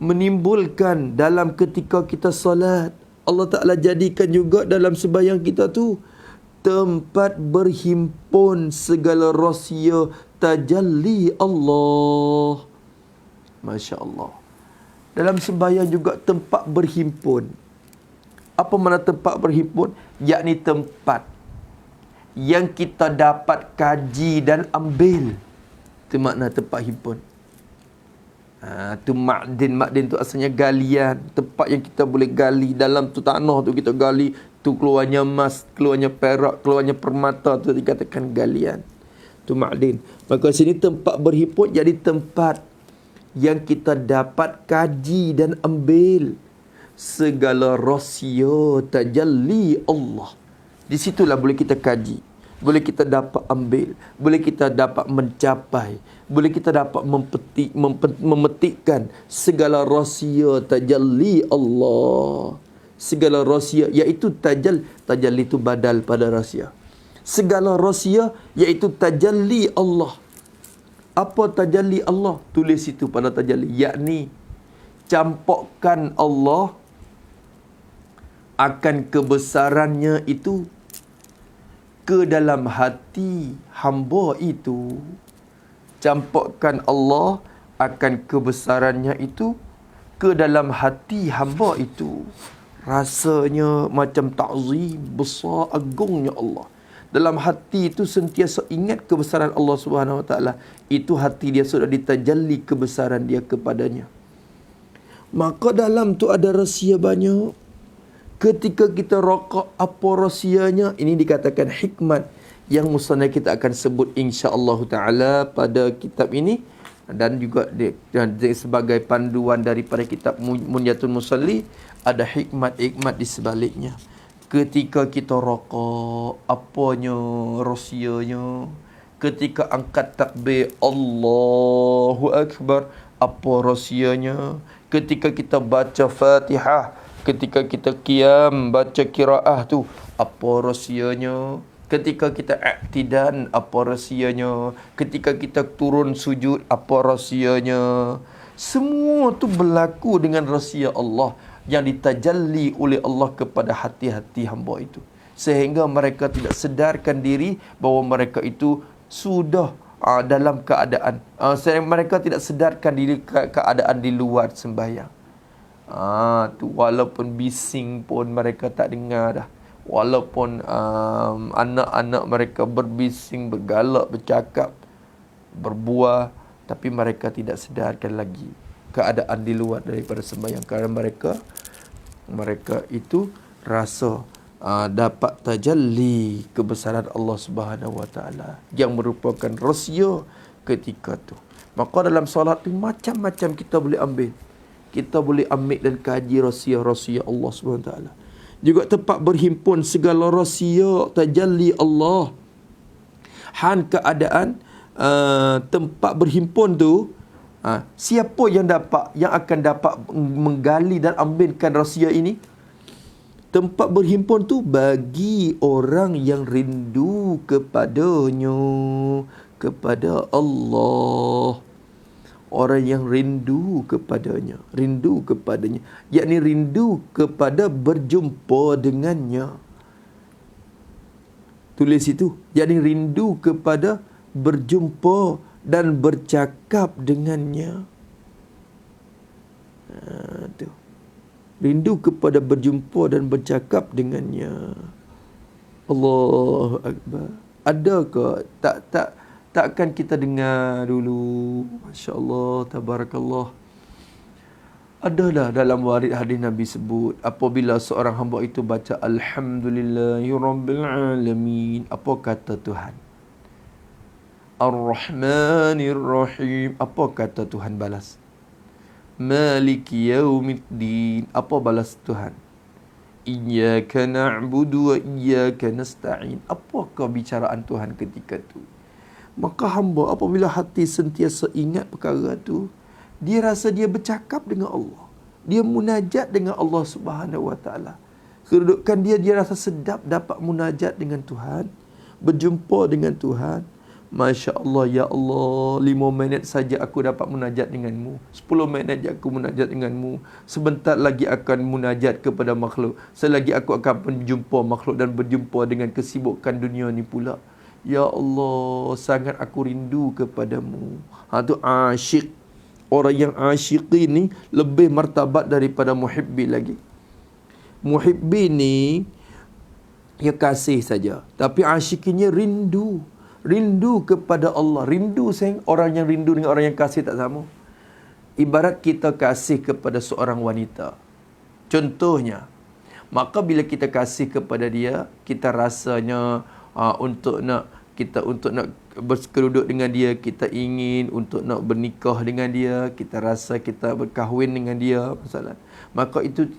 menimbulkan dalam ketika kita salat, Allah Ta'ala jadikan juga dalam sembahyang kita tu tempat berhimpun segala rahsia tajalli Allah. Masya Allah. Dalam sembahyang juga tempat berhimpun. Apa makna tempat berhimpun? Yakni tempat yang kita dapat kaji dan ambil. Itu makna tempat himpun. Tu ma'din. Ma'din tu asalnya galian. Tempat yang kita boleh gali. Dalam tu tanah tu kita gali. Tu keluarnya emas, keluarnya perak, keluarnya permata. Tu dikatakan galian. Tu ma'din. Maka sini tempat berhimpun jadi tempat yang kita dapat kaji dan ambil segala rahsia tajalli Allah. Di situlah boleh kita kaji, boleh kita dapat ambil, boleh kita dapat mencapai, boleh kita dapat memetikkan segala rahsia tajalli Allah. Segala rahsia iaitu tajalli itu badal pada rahsia. Segala rahsia iaitu tajalli Allah. Apa tajalli Allah? Tulis itu pada tajalli. Yakni, campakkan Allah akan kebesarannya itu ke dalam hati hamba itu. Campakkan Allah akan kebesarannya itu ke dalam hati hamba itu. Rasanya macam ta'zim, besar agungnya Allah. Dalam hati itu sentiasa ingat kebesaran Allah Subhanahu Wa Taala. Itu hati dia sudah ditajalli kebesaran dia kepadanya. Maka dalam tu ada rahsia banyak. Ketika kita rokok, apa rahsianya? Ini dikatakan hikmat yang musnah kita akan sebut insya-Allah taala pada kitab ini, dan juga sebagai panduan daripada kitab Munyatul Musalli, ada hikmat-hikmat di sebaliknya. Ketika kita rokok, apanya rahsianya? Ketika angkat takbir Allahu Akbar, apa rahsianya? Ketika kita baca Fatihah, ketika kita qiyam baca qiraah tu, apa rahsianya? Ketika kita i'tidan, apa rahsianya? Ketika kita turun sujud, apa rahsianya? Semua tu berlaku dengan rahsia Allah yang ditajalli oleh Allah kepada hati-hati hamba itu, sehingga mereka tidak sedarkan diri bahawa mereka itu sudah dalam keadaan mereka tidak sedarkan diri keadaan di luar sembahyang. Tu walaupun bising pun mereka tak dengar dah. Walaupun anak-anak mereka berbising, bergalak, bercakap, berbuah, tapi mereka tidak sedarkan lagi keadaan di luar daripada sembahyang, kerana mereka itu rasa dapat tajalli kebesaran Allah Subhanahu Wa Taala yang merupakan rahsia ketika tu. Maka dalam solat tu macam-macam kita boleh ambil. Kita boleh ambil dan kaji rahsia-rahsia Allah Subhanahu Wa Taala. Juga tempat berhimpun segala rahsia tajalli Allah. Han keadaan tempat berhimpun tu, siapa yang akan dapat menggali dan ambilkan rahsia ini? Tempat berhimpun tu bagi orang yang rindu kepadanya, kepada Allah. Orang yang rindu kepadanya, yakni rindu kepada berjumpa dengannya. Tulis itu, yakni rindu kepada berjumpa dan bercakap dengannya. Tu. Rindu kepada berjumpa dan bercakap dengannya. Allahu Akbar. Adakah takkan kita dengar dulu, masya-Allah, tabarakallah. Adalah dalam warid hadis Nabi sebut, apabila seorang hamba itu baca alhamdulillahirabbil alamin, apa kata Tuhan? Ar-Rahmanir Rahim, apa kata Tuhan balas? Maliki yaumiddin, apa balas Tuhan? Iyyaka na'budu wa iyyaka nasta'in, apakah bicaraan Tuhan ketika itu? Maka hamba apabila hati sentiasa ingat perkara tu, dia rasa dia bercakap dengan Allah, dia munajat dengan Allah Subhanahu Wa Taala. Kedudukan dia rasa sedap dapat munajat dengan Tuhan, berjumpa dengan Tuhan. Masya Allah, ya Allah, 5 minit saja aku dapat munajat denganmu, 10 minit saja aku munajat denganmu, sebentar lagi akan munajat kepada makhluk, selagi aku akan berjumpa makhluk dan berjumpa dengan kesibukan dunia ni pula. Ya Allah, sangat aku rindu kepadamu. Tu asyik. Orang yang asyik ni lebih martabat daripada muhibbi lagi. Muhibbi ni dia kasih saja, tapi asyikinya rindu. Rindu kepada Allah. Rindu sayang. Orang yang rindu dengan orang yang kasih tak sama. Ibarat kita kasih kepada seorang wanita, contohnya, maka bila kita kasih kepada dia, kita rasanya untuk nak berkeruduk dengan dia, kita ingin untuk nak bernikah dengan dia, kita rasa kita berkahwin dengan dia, masalah. Maka itu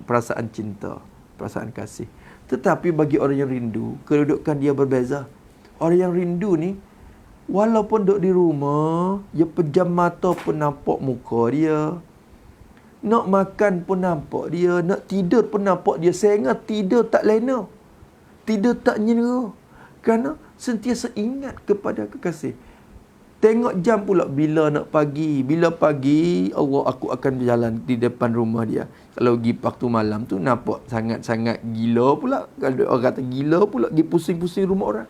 perasaan cinta, perasaan kasih. Tetapi bagi orang yang rindu, kedudukan dia berbeza. Orang yang rindu ni, walaupun duduk di rumah, dia pejam mata pun nampak muka dia. Nak makan pun nampak dia, nak tidur pun nampak dia. Sehingga tidur tak lena, tidur tak nyera, kerana sentiasa ingat kepada kekasih. Tengok jam pula bila nak pagi. Bila pagi, Allah, aku akan berjalan di depan rumah dia. Kalau pergi waktu malam tu nampak sangat-sangat gila pula. Kalau orang kata gila pula, pergi pusing-pusing rumah orang.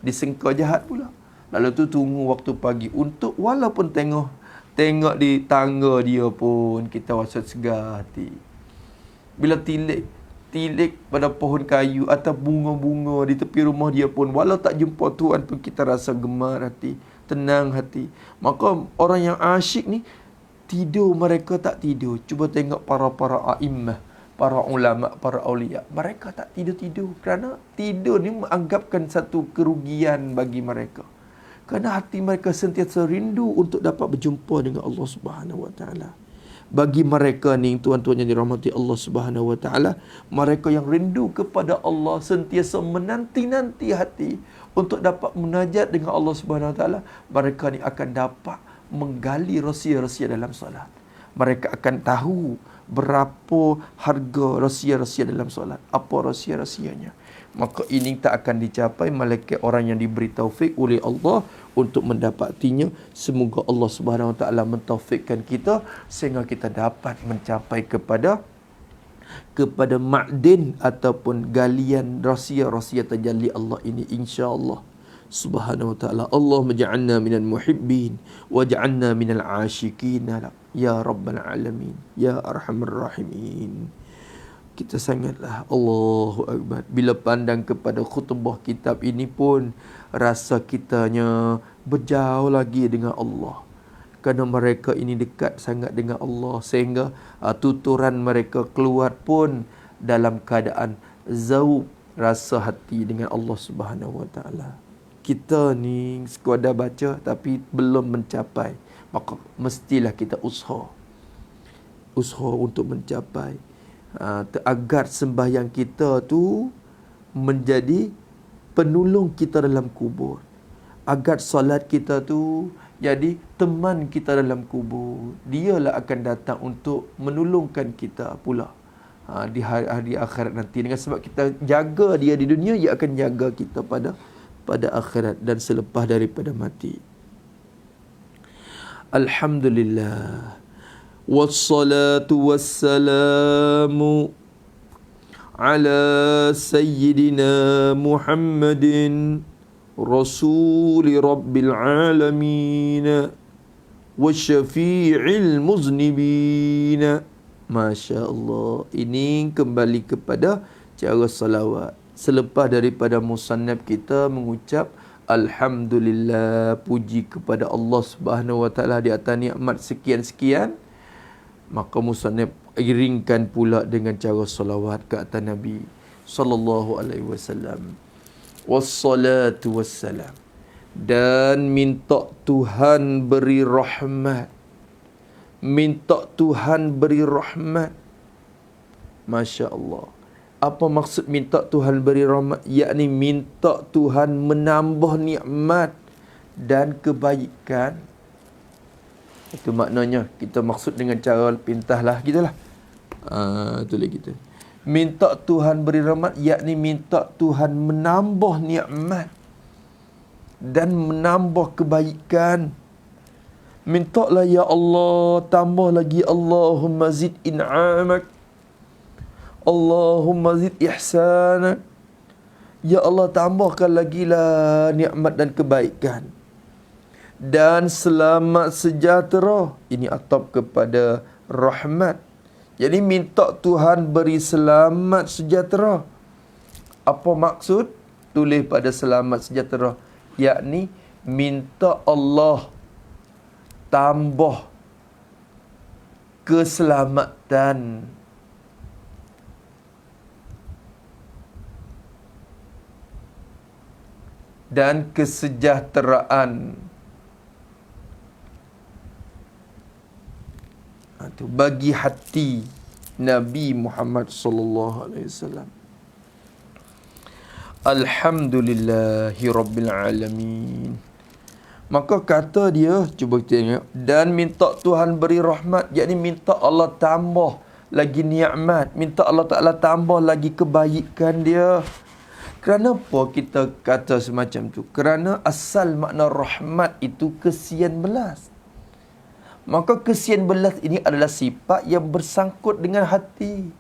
Disengkau jahat pula. Lalu tu tunggu waktu pagi untuk walaupun tengok di tangga dia pun kita rasa segar hati. Bila tilik pada pohon kayu atau bunga-bunga di tepi rumah dia pun, walau tak jumpa Tuhan pun kita rasa gemar hati, tenang hati. Maka orang yang asyik ni, tidur mereka tak tidur. Cuba tengok para a'immah, para ulama, para awliya. Mereka tak tidur-tidur kerana tidur ni menganggapkan satu kerugian bagi mereka. Kerana hati mereka sentiasa rindu untuk dapat berjumpa dengan Allah Subhanahu Wa Taala. Bagi mereka ni, tuan-tuan yang dirahmati Allah Subhanahu Wa Taala, mereka yang rindu kepada Allah, sentiasa menanti-nanti hati untuk dapat munajat dengan Allah Subhanahu Wa Taala, mereka ni akan dapat menggali rahsia-rahsia dalam solat. Mereka akan tahu berapa harga rahsia-rahsia dalam solat, apa rahsia-rahsianya. Maka ini tak akan dicapai malaikat orang yang diberi taufik oleh Allah untuk mendapatinya. Semoga Allah Subhanahu Wa Taala mentaufikkan kita sehingga kita dapat mencapai kepada ma'din ataupun galian rahsia-rahsia tajalli Allah ini, insya-Allah Subhanahu Wa Taala. Allah maj'alna minal muhibbin waj'alna minal asyikin ya rabbal alamin ya arhamar rahimin. Kita sangatlah, Allahu Akbar, bila pandang kepada khutbah kitab ini pun rasa kitanya berjauh lagi dengan Allah. Kerana mereka ini dekat sangat dengan Allah sehingga tuturan mereka keluar pun dalam keadaan zauq, rasa hati dengan Allah Subhanahu Wa Taala. Kita ni sekadar baca tapi belum mencapai, maka mestilah kita usaha untuk mencapai, agar sembahyang kita tu menjadi penolong kita dalam kubur, agar solat kita tu jadi teman kita dalam kubur. Dialah akan datang untuk menolongkan kita pula di hari akhirat nanti. Dengan sebab kita jaga dia di dunia, dia akan jaga kita pada akhirat dan selepas daripada mati. Alhamdulillah. Wassalatu wassalamu ala sayyidina Muhammadin rasuli rabbil alamin wa syafi'il muznibin. Masya Allah. Ini kembali kepada cara salawat. Selepas daripada musannaf kita mengucap Alhamdulillah, puji kepada Allah Subhanahu Wa Taala di atas nikmat sekian-sekian, maka musannaf iringkan pula dengan cara salawat ke atas Nabi sallallahu alaihi wasallam. Wassalatu wassalam, dan minta Tuhan beri rahmat. Minta Tuhan beri rahmat. Masya Allah. Apa maksud minta Tuhan beri rahmat? Yakni minta Tuhan menambah nikmat dan kebaikan. Itu maknanya. Kita maksud dengan cara pintahlah gitulah. Itulah kita. Minta Tuhan beri rahmat, yakni minta Tuhan menambah nikmat dan menambah kebaikan. Mintalah ya Allah, tambah lagi, Allahumma zid in'amak, Allahumma zid ihsanak. Ya Allah, tambahkan lagi lah nikmat dan kebaikan. Dan selamat sejahtera. Ini atap kepada rahmat. Jadi minta Tuhan beri selamat sejahtera. Apa maksud? Tulis pada selamat sejahtera. Yakni minta Allah tambah keselamatan dan kesejahteraan bagi hati Nabi Muhammad sallallahu alaihi wasallam. Alhamdulillahi rabbil alamin. Maka kata dia, cuba kita tengok, dan minta Tuhan beri rahmat, yakni minta Allah tambah lagi nikmat, minta Allah Taala tambah lagi kebaikan dia. Kenapa kita kata semacam tu? Kerana asal makna rahmat itu kesian belas. Maka kesian belas ini adalah sifat yang bersangkut dengan hati.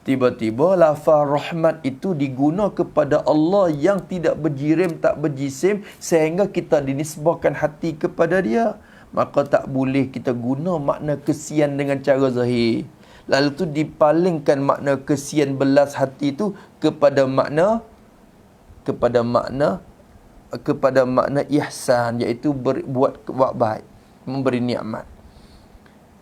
Tiba-tiba lafaz rahmat itu diguna kepada Allah yang tidak berjirim, tak berjisim, sehingga kita dinisbahkan hati kepada dia. Maka tak boleh kita guna makna kesian dengan cara zahir. Lalu tu dipalingkan makna kesian belas hati itu kepada makna ihsan, iaitu buat baik, memberi nikmat.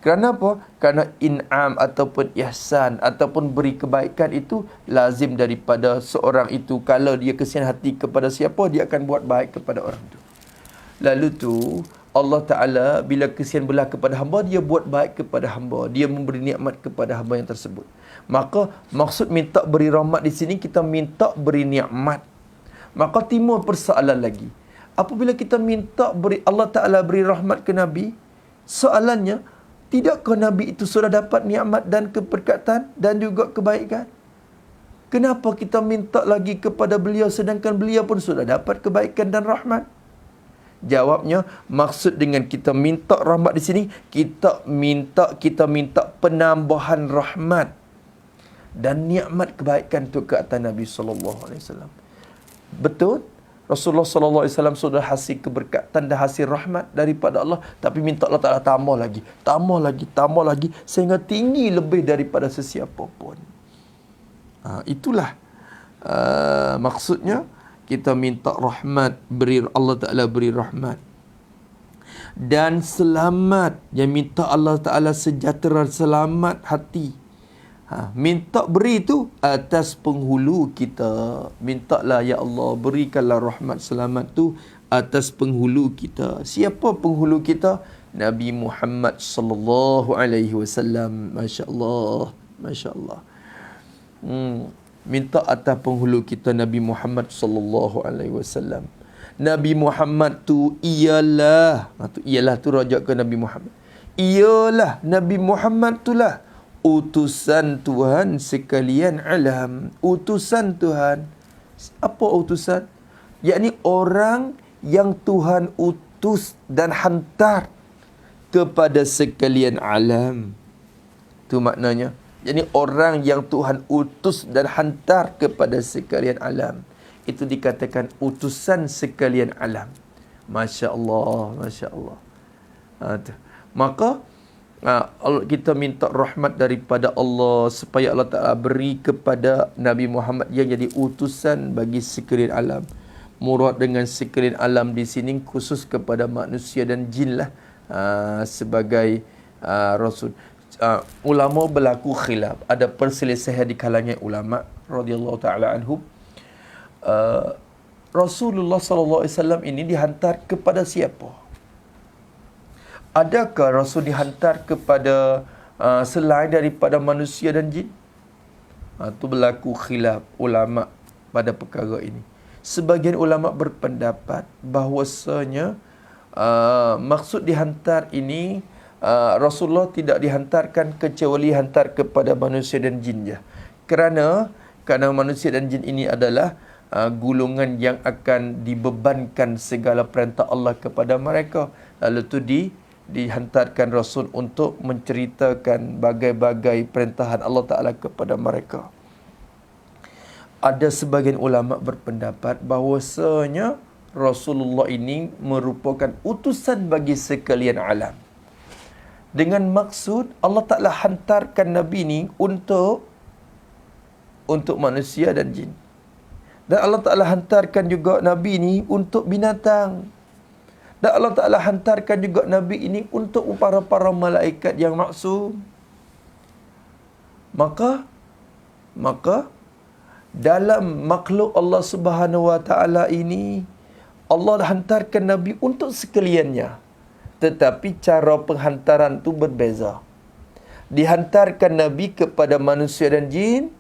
Kerana apa? Kerana in'am ataupun ihsan ataupun beri kebaikan itu lazim daripada seorang itu. Kalau dia kesian hati kepada siapa, dia akan buat baik kepada orang itu. Lalu tu Allah Ta'ala bila kesian belah kepada hamba, dia buat baik kepada hamba, dia memberi nikmat kepada hamba yang tersebut. Maka maksud minta beri rahmat di sini, kita minta beri nikmat. Maka timbul persoalan lagi. Apabila kita minta Allah Ta'ala beri rahmat ke Nabi, soalannya, tidakkah Nabi itu sudah dapat nikmat dan keberkatan dan juga kebaikan? Kenapa kita minta lagi kepada beliau sedangkan beliau pun sudah dapat kebaikan dan rahmat? Jawabnya, maksud dengan kita minta rahmat di sini, kita minta penambahan rahmat dan nikmat kebaikan itu ke atas Nabi SAW. Betul? Rasulullah SAW sudah hasil keberkatan dan hasil rahmat daripada Allah, tapi minta Allah Ta'ala tambah lagi, sehingga tinggi lebih daripada sesiapa pun. Itulah maksudnya kita minta rahmat, Allah Ta'ala beri rahmat. Dan selamat, yang minta Allah Ta'ala sejahtera, selamat hati. Minta beri itu atas penghulu kita. Mintalah ya Allah, berikanlah rahmat selamat tu atas penghulu kita. Siapa penghulu kita? Nabi Muhammad sallallahu alaihi wasallam. Masya-Allah, masya-Allah. Minta atas penghulu kita Nabi Muhammad sallallahu alaihi wasallam. Nabi Muhammad tu ialah, tu rujuk ke Nabi Muhammad. Ialah Nabi Muhammad itulah utusan Tuhan sekalian alam. Utusan Tuhan. Apa utusan? Yakni orang yang Tuhan utus dan hantar kepada sekalian alam. Itu maknanya. Yakni orang yang Tuhan utus dan hantar kepada sekalian alam. Itu dikatakan utusan sekalian alam. Masya Allah, Masya Allah. Maka kita minta rahmat daripada Allah supaya Allah Ta'ala beri kepada Nabi Muhammad yang jadi utusan bagi sekalian alam. Murad dengan sekalian alam di sini khusus kepada manusia dan jin lah, sebagai Rasul. Ulama berlaku khilaf, ada perselisihan di kalangan ulama radhiyallahu ta'ala anhum. Rasulullah sallallahu alaihi wasallam ini dihantar kepada siapa? Adakah Rasul dihantar kepada selain daripada manusia dan jin? Itu berlaku khilaf ulama pada perkara ini. Sebagian ulama berpendapat bahawasanya maksud dihantar ini, Rasulullah tidak dihantarkan kecuali hantar kepada manusia dan jin je. Kerana manusia dan jin ini adalah golongan yang akan dibebankan segala perintah Allah kepada mereka. Lalu tu dihantarkan Rasul untuk menceritakan bagai-bagai perintahan Allah Ta'ala kepada mereka. Ada sebagian ulama berpendapat bahawasanya Rasulullah ini merupakan utusan bagi sekalian alam. Dengan maksud Allah Ta'ala hantarkan Nabi ini untuk manusia dan jin. Dan Allah Ta'ala hantarkan juga Nabi ini untuk binatang. Dan Allah Ta'ala hantarkan juga Nabi ini untuk para malaikat yang maksum. Maka dalam makhluk Allah Subhanahu Wa Ta'ala ini, Allah hantarkan Nabi untuk sekaliannya. Tetapi cara penghantaran itu berbeza. Dihantarkan Nabi kepada manusia dan jin,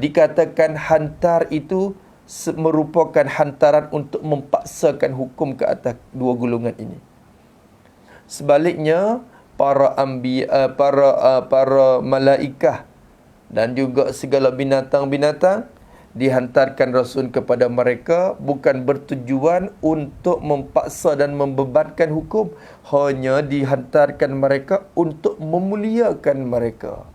dikatakan hantar itu merupakan hantaran untuk memaksakan hukum ke atas dua golongan ini. Sebaliknya, para malaikat dan juga segala binatang-binatang dihantarkan Rasul kepada mereka bukan bertujuan untuk memaksa dan membebankan hukum, hanya dihantarkan mereka untuk memuliakan mereka.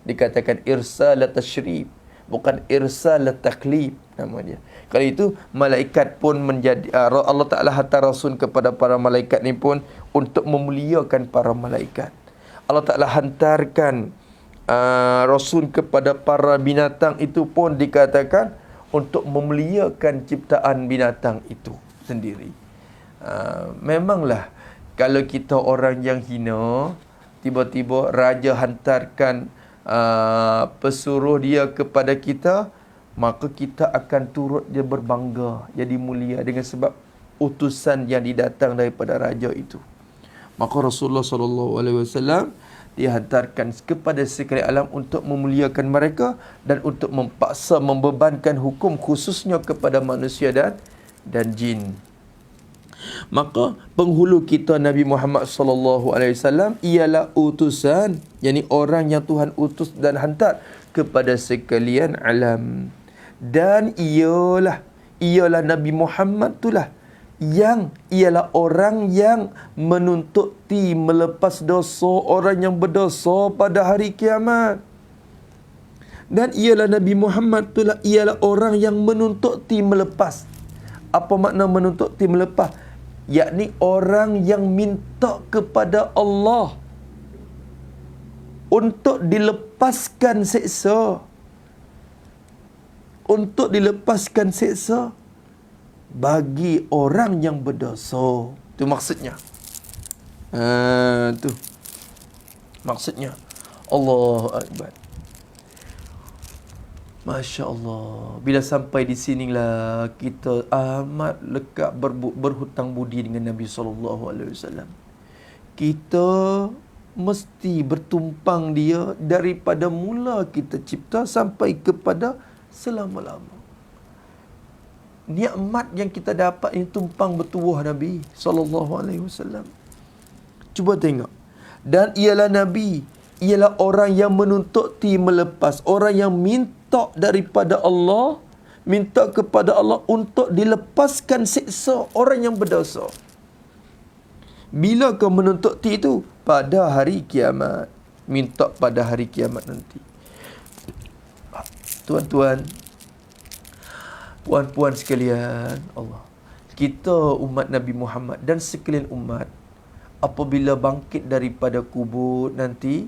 Dikatakan irsal tasyrif, bukan irsal taklif nama dia. Kalau itu malaikat pun menjadi Allah Taala hantar Rasul kepada para malaikat ni pun untuk memuliakan para malaikat. Allah Taala hantarkan Rasul kepada para binatang itu pun dikatakan untuk memuliakan ciptaan binatang itu sendiri. Memanglah kalau kita orang yang hina, tiba-tiba raja hantarkan pesuruh dia kepada kita, maka kita akan turut dia berbangga, jadi mulia dengan sebab utusan yang didatang daripada raja itu. Maka Rasulullah SAW dihantarkan kepada sekalian alam untuk memuliakan mereka dan untuk memaksa membebankan hukum khususnya kepada manusia dan jin. Maka penghulu kita Nabi Muhammad SAW ialah utusan, yakni orang yang Tuhan utus dan hantar kepada sekalian alam. Dan ialah Nabi Muhammad itulah yang ialah orang yang menuntuti melepas dosa orang yang berdosa pada hari kiamat. Dan ialah Nabi Muhammad itulah ialah orang yang menuntuti melepas. Apa makna menuntuti melepas? Yakni orang yang minta kepada Allah untuk dilepaskan seksa. Untuk dilepaskan seksa bagi orang yang berdosa. Itu maksudnya. Tu maksudnya. Allahu Akbar. Masya Allah. Bila sampai di sinilah kita amat lekat berhutang budi dengan Nabi SAW. Kita mesti bertumpang dia daripada mula kita cipta sampai kepada selama-lama. Nikmat yang kita dapat ini tumpang bertuah Nabi SAW. Cuba tengok. Dan ialah Nabi, ialah orang yang menuntuti melepas, orang yang minta daripada Allah, minta kepada Allah untuk dilepaskan siksa orang yang berdosa. Bila kau menuntuti itu? Pada hari kiamat. Minta pada hari kiamat nanti. Tuan-tuan, puan-puan sekalian, Allah, kita umat Nabi Muhammad dan sekalian umat, apabila bangkit daripada kubur nanti,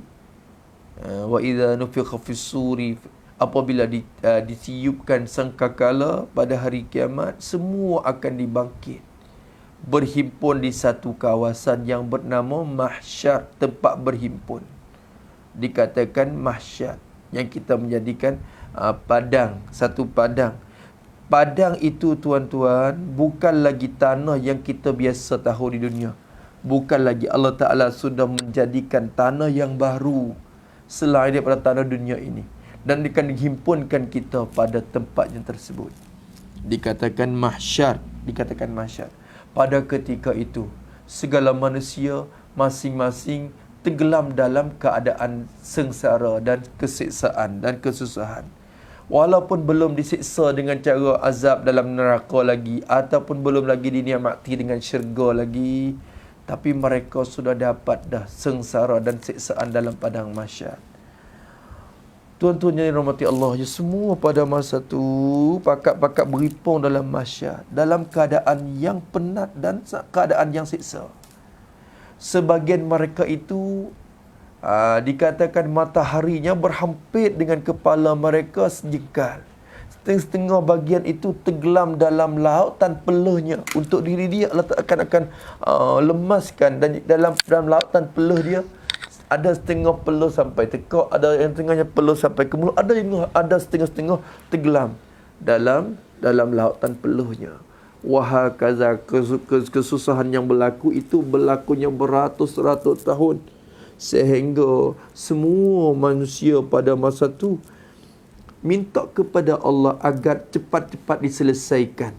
wa idza nufikha fis suri, apabila ditiupkan sangkakala pada hari kiamat, semua akan dibangkit, berhimpun di satu kawasan yang bernama mahsyar, tempat berhimpun. Dikatakan mahsyar, yang kita menjadikan padang, satu padang. Padang itu tuan-tuan bukan lagi tanah yang kita biasa tahu di dunia. Bukan lagi, Allah Ta'ala sudah menjadikan tanah yang baru selain daripada tanah dunia ini. Dan akan dihimpunkan kita pada tempat yang tersebut. Dikatakan mahsyar. Pada ketika itu, segala manusia masing-masing tenggelam dalam keadaan sengsara dan kesiksaan dan kesusahan. Walaupun belum disiksa dengan cara azab dalam neraka lagi, ataupun belum lagi dinikmati dengan syurga lagi, tapi mereka sudah dapat dah sengsara dan siksaan dalam padang mahsyar. Tuan-tuan yang dirahmati Allah, ya, semua pada masa tu pakat-pakat berhimpun dalam mahsyar, dalam keadaan yang penat dan keadaan yang siksa. Sebagian mereka itu dikatakan mataharinya berhampit dengan kepala mereka sejengkal. Setengah-setengah bagian itu tenggelam dalam lautan peluhnya. Untuk diri dia Allah akan lemaskan, dan dalam lautan peluh dia ada setengah peluh sampai tekak, ada yang tengahnya peluh sampai ke mulut, ada setengah-setengah tenggelam dalam lautan peluhnya. Wahakaza, kesusahan yang berlaku itu berlakunya beratus-ratus tahun, sehingga semua manusia pada masa itu minta kepada Allah agar cepat-cepat diselesaikan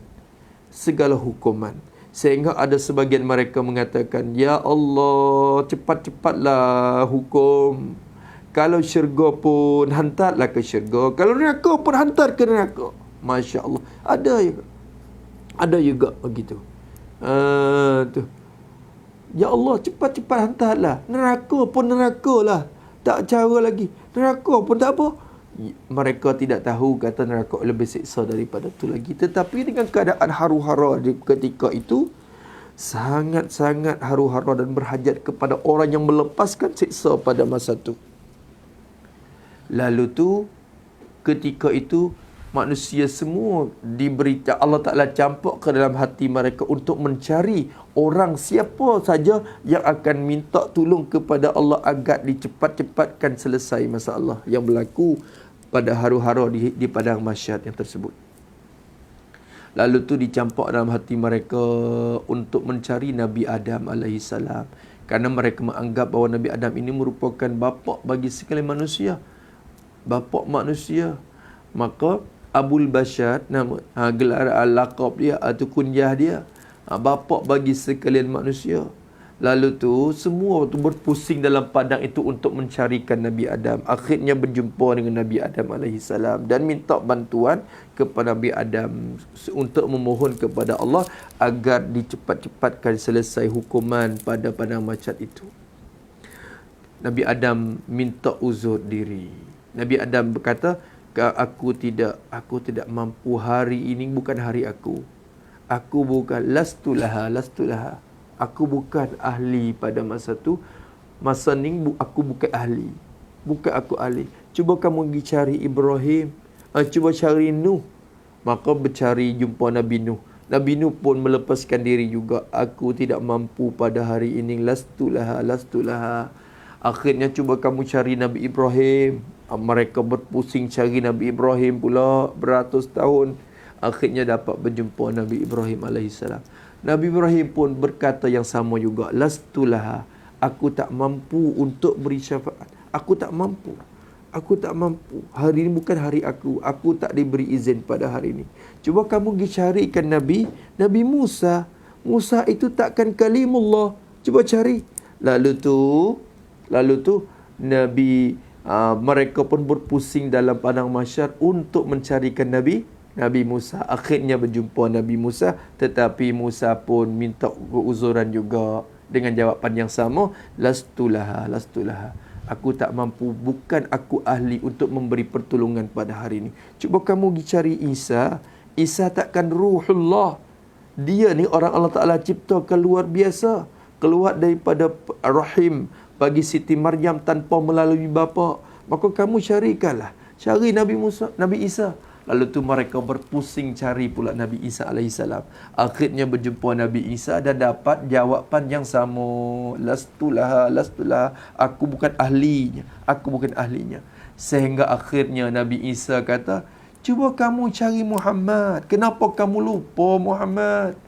segala hukuman. Sehingga ada sebagian mereka mengatakan, ya Allah, cepat-cepatlah hukum. Kalau syurga pun hantarlah ke syurga, kalau neraka pun hantar ke neraka. Masya Allah. Ada juga begitu. Tu. Ya Allah, cepat-cepat hantarlah. Neraka pun neraka lah. Tak cara lagi. Neraka pun tak apa. Mereka tidak tahu kata neraka lebih siksa daripada tu lagi. Tetapi dengan keadaan haru-hara di ketika itu, sangat-sangat haru-hara dan berhajat kepada orang yang melepaskan siksa pada masa tu. Lalu tu, ketika itu, manusia semua diberita Allah Ta'ala campak ke dalam hati mereka untuk mencari orang siapa saja yang akan minta tolong kepada Allah agar dicepat-cepatkan selesai masalah yang berlaku pada haru-hara di padang mahsyar yang tersebut. Lalu tu dicampak dalam hati mereka untuk mencari Nabi Adam AS. Kerana mereka menganggap bahawa Nabi Adam ini merupakan bapa bagi sekalian manusia. Bapa manusia. Maka Abul Bashar, nama gelar laqab dia atau kunyah dia, bapa bagi sekalian manusia. Lalu tu semua tu berpusing dalam padang itu untuk mencarikan Nabi Adam. Akhirnya berjumpa dengan Nabi Adam AS dan minta bantuan kepada Nabi Adam untuk memohon kepada Allah agar dicepat-cepatkan selesai hukuman pada padang mahsyar itu. Nabi Adam minta uzur diri. Nabi Adam berkata, aku tidak mampu, hari ini bukan hari aku. Aku bukan lastulaha. Aku bukan ahli pada masa tu. Masa ni aku bukan ahli. Bukan aku ahli. Cuba kamu pergi cari Ibrahim. Cuba cari Nuh. Maka bercari jumpa Nabi Nuh. Nabi Nuh pun melepaskan diri juga. Aku tidak mampu pada hari ini. Lastulaha. Akhirnya cuba kamu cari Nabi Ibrahim. Mereka berpusing cari Nabi Ibrahim pula beratus tahun. Akhirnya dapat berjumpa Nabi Ibrahim AS. Nabi Ibrahim pun berkata yang sama juga. Lastulaha. Aku tak mampu untuk beri syafaat. Aku tak mampu. Hari ini bukan hari aku. Aku tak diberi izin pada hari ini. Cuba kamu pergi carikan Nabi Musa. Musa itu takkan kalimullah. Cuba cari. Lalu tu Nabi mereka pun berpusing dalam padang mahsyar untuk mencarikan Nabi Musa. Akhirnya berjumpa Nabi Musa, tetapi Musa pun minta keuzuran juga dengan jawapan yang sama, lastulaha. Aku tak mampu, bukan aku ahli untuk memberi pertolongan pada hari ini. Cuba kamu pergi cari Isa. Isa takkan ruhullah. Dia ni orang Allah Ta'ala ciptakan luar biasa, keluar daripada rahim bagi Siti Maryam tanpa melalui bapa. Maka kamu carikanlah. Cari Nabi Isa. Lalu tu mereka berpusing cari pula Nabi Isa AS. Akhirnya berjumpa Nabi Isa dan dapat jawapan yang sama. Lastulaha. Aku bukan ahlinya. Sehingga akhirnya Nabi Isa kata, cuba kamu cari Muhammad. Kenapa kamu lupa Muhammad?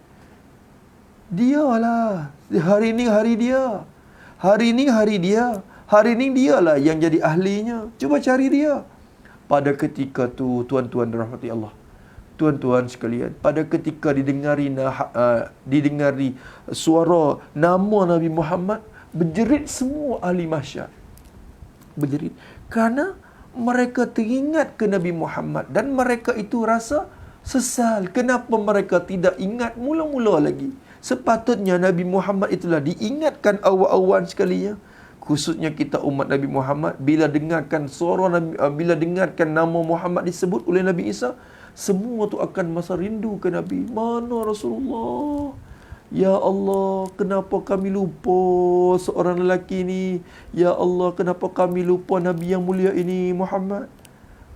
Dialah. Hari ini hari dia. Hari ini dialah yang jadi ahlinya. Cuba cari dia. Pada ketika tu, tuan-tuan rahmati Allah, tuan-tuan sekalian, pada ketika didengari suara nama Nabi Muhammad, berjerit semua ahli mahsyar. Berjerit. Kerana mereka teringat ke Nabi Muhammad dan mereka itu rasa sesal. Kenapa mereka tidak ingat mula-mula lagi? Sepatutnya Nabi Muhammad itulah diingatkan awal-awal sekalinya. Khususnya kita umat Nabi Muhammad, bila dengarkan suara Nabi, bila dengarkan nama Muhammad disebut oleh Nabi Isa, semua tu akan masa rindu ke Nabi. Mana Rasulullah? Ya Allah, kenapa kami lupa seorang lelaki ini? Ya Allah, kenapa kami lupa Nabi yang mulia ini, Muhammad?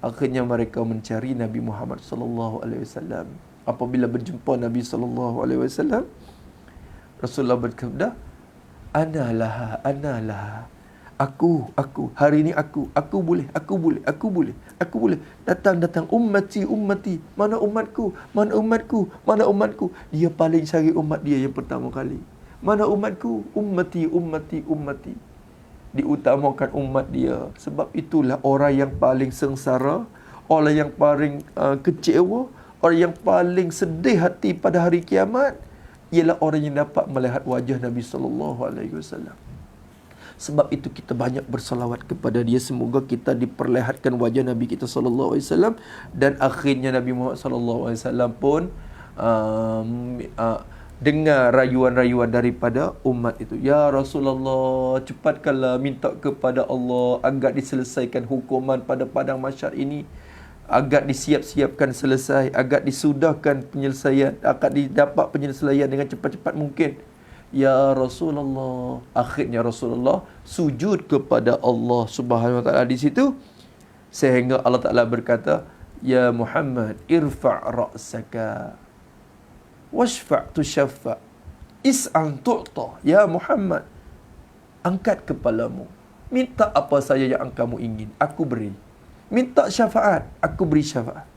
Akhirnya mereka mencari Nabi Muhammad sallallahu alaihi wasallam. Apabila berjumpa Nabi sallallahu alaihi wasallam, Rasulullah bersabda, Ana laha. Aku. Hari ini aku boleh. Datang. Ummati. Mana umatku? Dia paling cari umat dia yang pertama kali. Mana umatku? Ummati. Diutamakan umat dia. Sebab itulah orang yang paling sengsara, orang yang paling kecewa, orang yang paling sedih hati pada hari kiamat, ialah orang yang dapat melihat wajah Nabi sallallahu alaihi wasallam. Sebab itu kita banyak bersalawat kepada dia. Semoga kita diperlihatkan wajah Nabi kita sallallahu alaihi wasallam, dan akhirnya Nabi Muhammad sallallahu alaihi wasallam pun dengar rayuan-rayuan daripada umat itu. Ya Rasulullah, cepatkanlah minta kepada Allah agar diselesaikan hukuman pada padang mahsyar ini, agar disiap-siapkan selesai, agar disudahkan penyelesaian, agar didapat penyelesaian dengan cepat-cepat mungkin. Ya Rasulullah, akhirnya Rasulullah sujud kepada Allah Subhanahu wa taala di situ, sehingga Allah Taala berkata, ya Muhammad, irfa' ra'saka washfa' tushaffa is'an tu'ta. Ya Muhammad, angkat kepalamu, minta apa saja yang kamu ingin, aku beri. Minta syafaat, aku beri syafaat.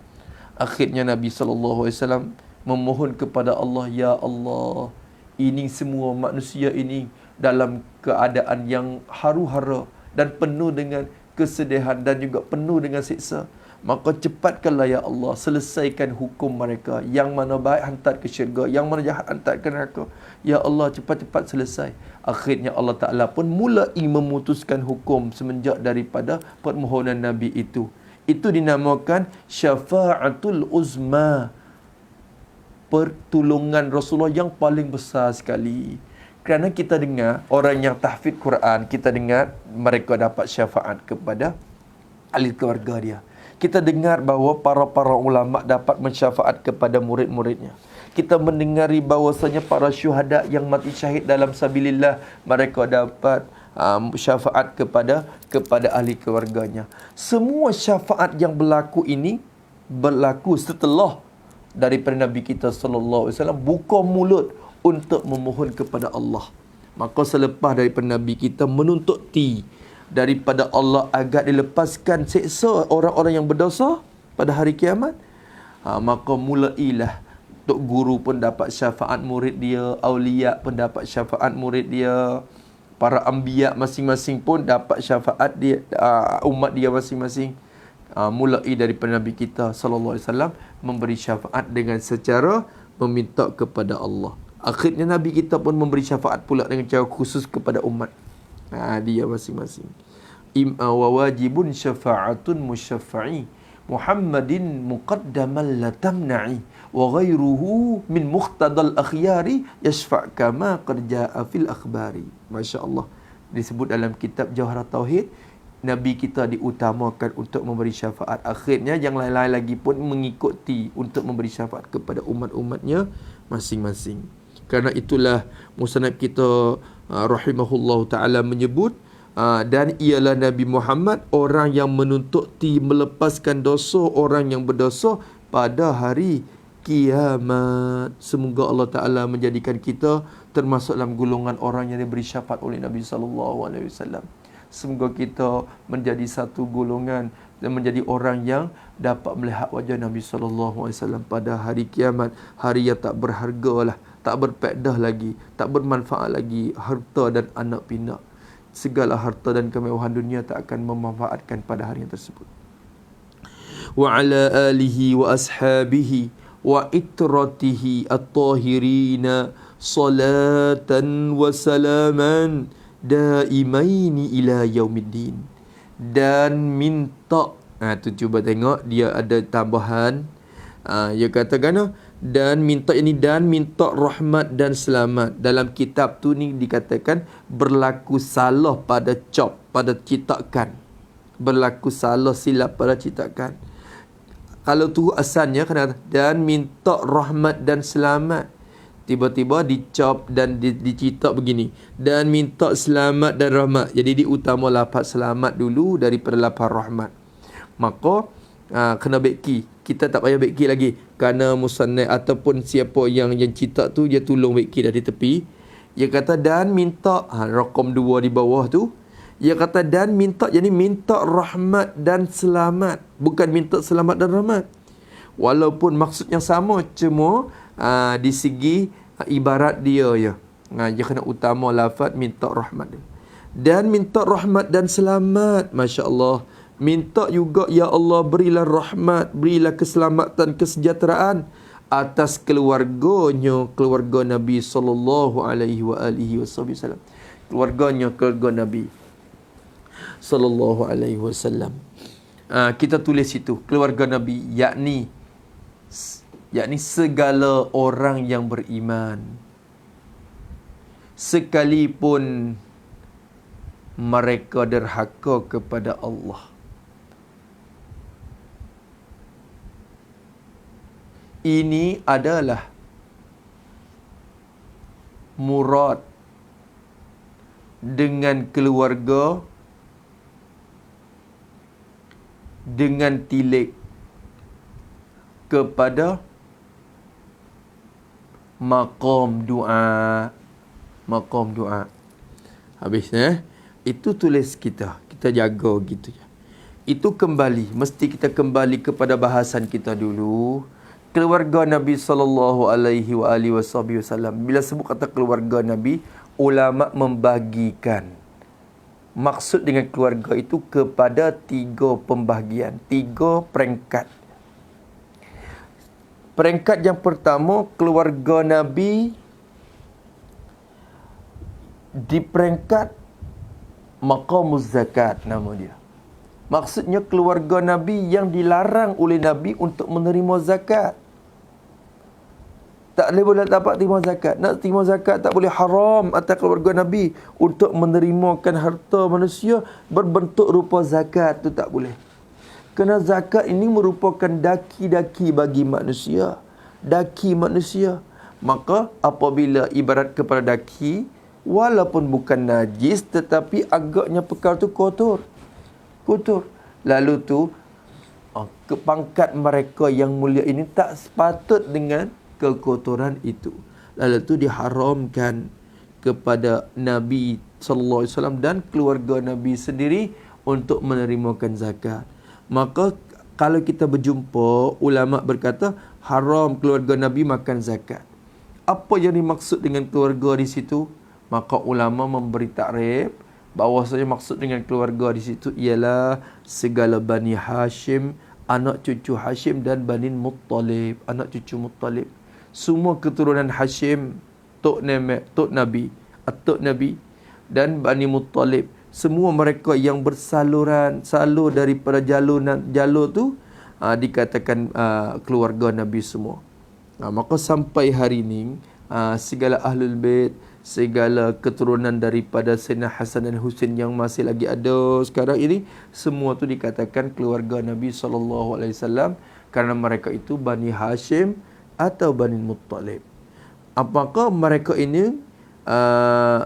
Akhirnya Nabi SAW memohon kepada Allah, ya Allah, ini semua manusia ini dalam keadaan yang haru-hara dan penuh dengan kesedihan dan juga penuh dengan siksa. Maka cepatkanlah ya Allah, selesaikan hukum mereka. Yang mana baik hantar ke syurga, yang mana jahat hantar ke neraka. Ya Allah, cepat-cepat selesai. Akhirnya Allah Ta'ala pun mulai memutuskan hukum semenjak daripada permohonan Nabi itu. Itu dinamakan syafa'atul uzma, pertolongan Rasulullah yang paling besar sekali. Kerana kita dengar orang yang tahfidz Quran, kita dengar mereka dapat syafaat kepada ahli keluarga dia. Kita dengar bahawa para ulama dapat mensyafaat kepada murid-muridnya. Kita mendengari bahawasanya para syuhada yang mati syahid dalam sabilillah, mereka dapat syafaat kepada ahli keluarganya. Semua syafaat yang berlaku ini berlaku setelah daripada Nabi kita sallallahu alaihi wasallam buka mulut untuk memohon kepada Allah. Maka selepas daripada Nabi kita menuntut daripada Allah agar dilepaskan seksa orang-orang yang berdosa pada hari kiamat, maka mulailah tok guru pun dapat syafaat murid dia, aulia pun dapat syafaat murid dia, para anbiya masing-masing pun dapat syafaat dia, umat dia masing-masing. Mulai daripada Nabi kita sallallahu alaihi wasallam memberi syafaat dengan secara meminta kepada Allah. Akhirnya Nabi kita pun memberi syafaat pula dengan cara khusus kepada umat dia masing-masing. Wa wajibun syafa'atun musyaffa'i Muhammadin muqaddaman la tamna'i wa ghairuhu min muqtadal akhyari yashfa' kama qad ja'a fil akhbari. Masya-Allah, disebut dalam kitab Jawharat Tauhid, Nabi kita diutamakan untuk memberi syafaat. Akhirnya yang lain-lain lagi pun mengikuti untuk memberi syafaat kepada umat-umatnya masing-masing. Kerana itulah musannaf kita rahimahullah ta'ala menyebut, dan ialah Nabi Muhammad orang yang menuntut melepaskan dosa orang yang berdosa pada hari kiamat. Semoga Allah Ta'ala menjadikan kita termasuk dalam golongan orang yang diberi syafaat oleh Nabi SAW. Semoga kita menjadi satu golongan dan menjadi orang yang dapat melihat wajah Nabi SAW pada hari kiamat. Hari yang tak berharga lah, tak berfaedah lagi, tak bermanfaat lagi harta dan anak pinak. Segala harta dan kemewahan dunia tak akan memanfaatkan pada hari yang tersebut. Wa ala alihi wa ashabihi wa itratihi at-tahirina salatan wa salaman daimaini ila yaumiddin. Dan minta, tu cuba tengok dia ada tambahan, dia katakan dan minta ini, dan minta rahmat dan selamat. Dalam kitab tu ni dikatakan berlaku salah pada pada cetakan, berlaku salah silap pada cetakan. Kalau tu asalnya kena dan minta rahmat dan selamat, tiba-tiba dicop dan dicetak begini, dan minta selamat dan rahmat. Jadi diutama lafaz selamat dulu daripada lafaz rahmat. Maka kena beki. Kita tak payah beki lagi, kerana musannaf ataupun siapa yang cetak tu dia tolong beki dah di tepi. Dia kata dan minta, rakam 2 di bawah tu, dia kata dan minta, jadi minta rahmat dan selamat, bukan minta selamat dan rahmat. Walaupun maksudnya sama, cuma di segi ibarat dia ya. Dia kena utama lafaz minta rahmat dia. Dan minta rahmat dan selamat. Masya Allah. Minta juga, ya Allah, berilah rahmat, berilah keselamatan, kesejahteraan atas keluarganya, keluarga Nabi sallallahu alaihi wasallam. keluarga Nabi sallallahu alaihi wasallam. Kita tulis itu keluarga Nabi, yakni segala orang yang beriman, sekalipun mereka derhaka kepada Allah. Ini adalah murad dengan keluarga dengan tilik kepada maqam doa. Habis itu tulis kita jaga gitu ya. Itu kembali, mesti kita kembali kepada bahasan kita dulu. Keluarga Nabi sallallahu alaihi wasallam. Bila sebut kata keluarga Nabi, ulama membagikan maksud dengan keluarga itu kepada 3 pembahagian, 3 peringkat. Peringkat yang pertama, keluarga Nabi di peringkat maqamuz zakat, nama dia. Maksudnya keluarga Nabi yang dilarang oleh Nabi untuk menerima zakat. Tak boleh dapat terima zakat. Nak terima zakat tak boleh, haram atas keluarga Nabi untuk menerimakan harta manusia berbentuk rupa zakat. Tu tak boleh. Kerana zakat ini merupakan daki-daki bagi manusia. Daki manusia. Maka apabila ibarat kepada daki, walaupun bukan najis, tetapi agaknya perkara tu kotor. Lalu tu pangkat mereka yang mulia ini tak sepatut dengan kekotoran itu. Lalu tu diharamkan kepada Nabi sallallahu alaihi wasallam dan keluarga Nabi sendiri untuk menerimakan zakat. Maka kalau kita berjumpa, ulama berkata haram keluarga Nabi makan zakat. Apa yang dimaksud dengan keluarga di situ? Maka ulama memberi takrif bahawasanya maksud dengan keluarga di situ ialah segala Bani Hashim, anak cucu Hashim, dan Bani Muttalib, anak cucu Muttalib. Semua keturunan Hashim, Tok Nabi, Atuk Nabi dan Bani Muttalib, semua mereka yang salur daripada jalur tu dikatakan keluarga Nabi semua. Maka sampai hari ini segala Ahlul Bait, segala keturunan daripada Sayyidina Hasan dan Husain yang masih lagi ada sekarang ini, semua tu dikatakan keluarga Nabi SAW kerana mereka itu Bani Hashim atau Bani Muttalib. Apakah mereka ini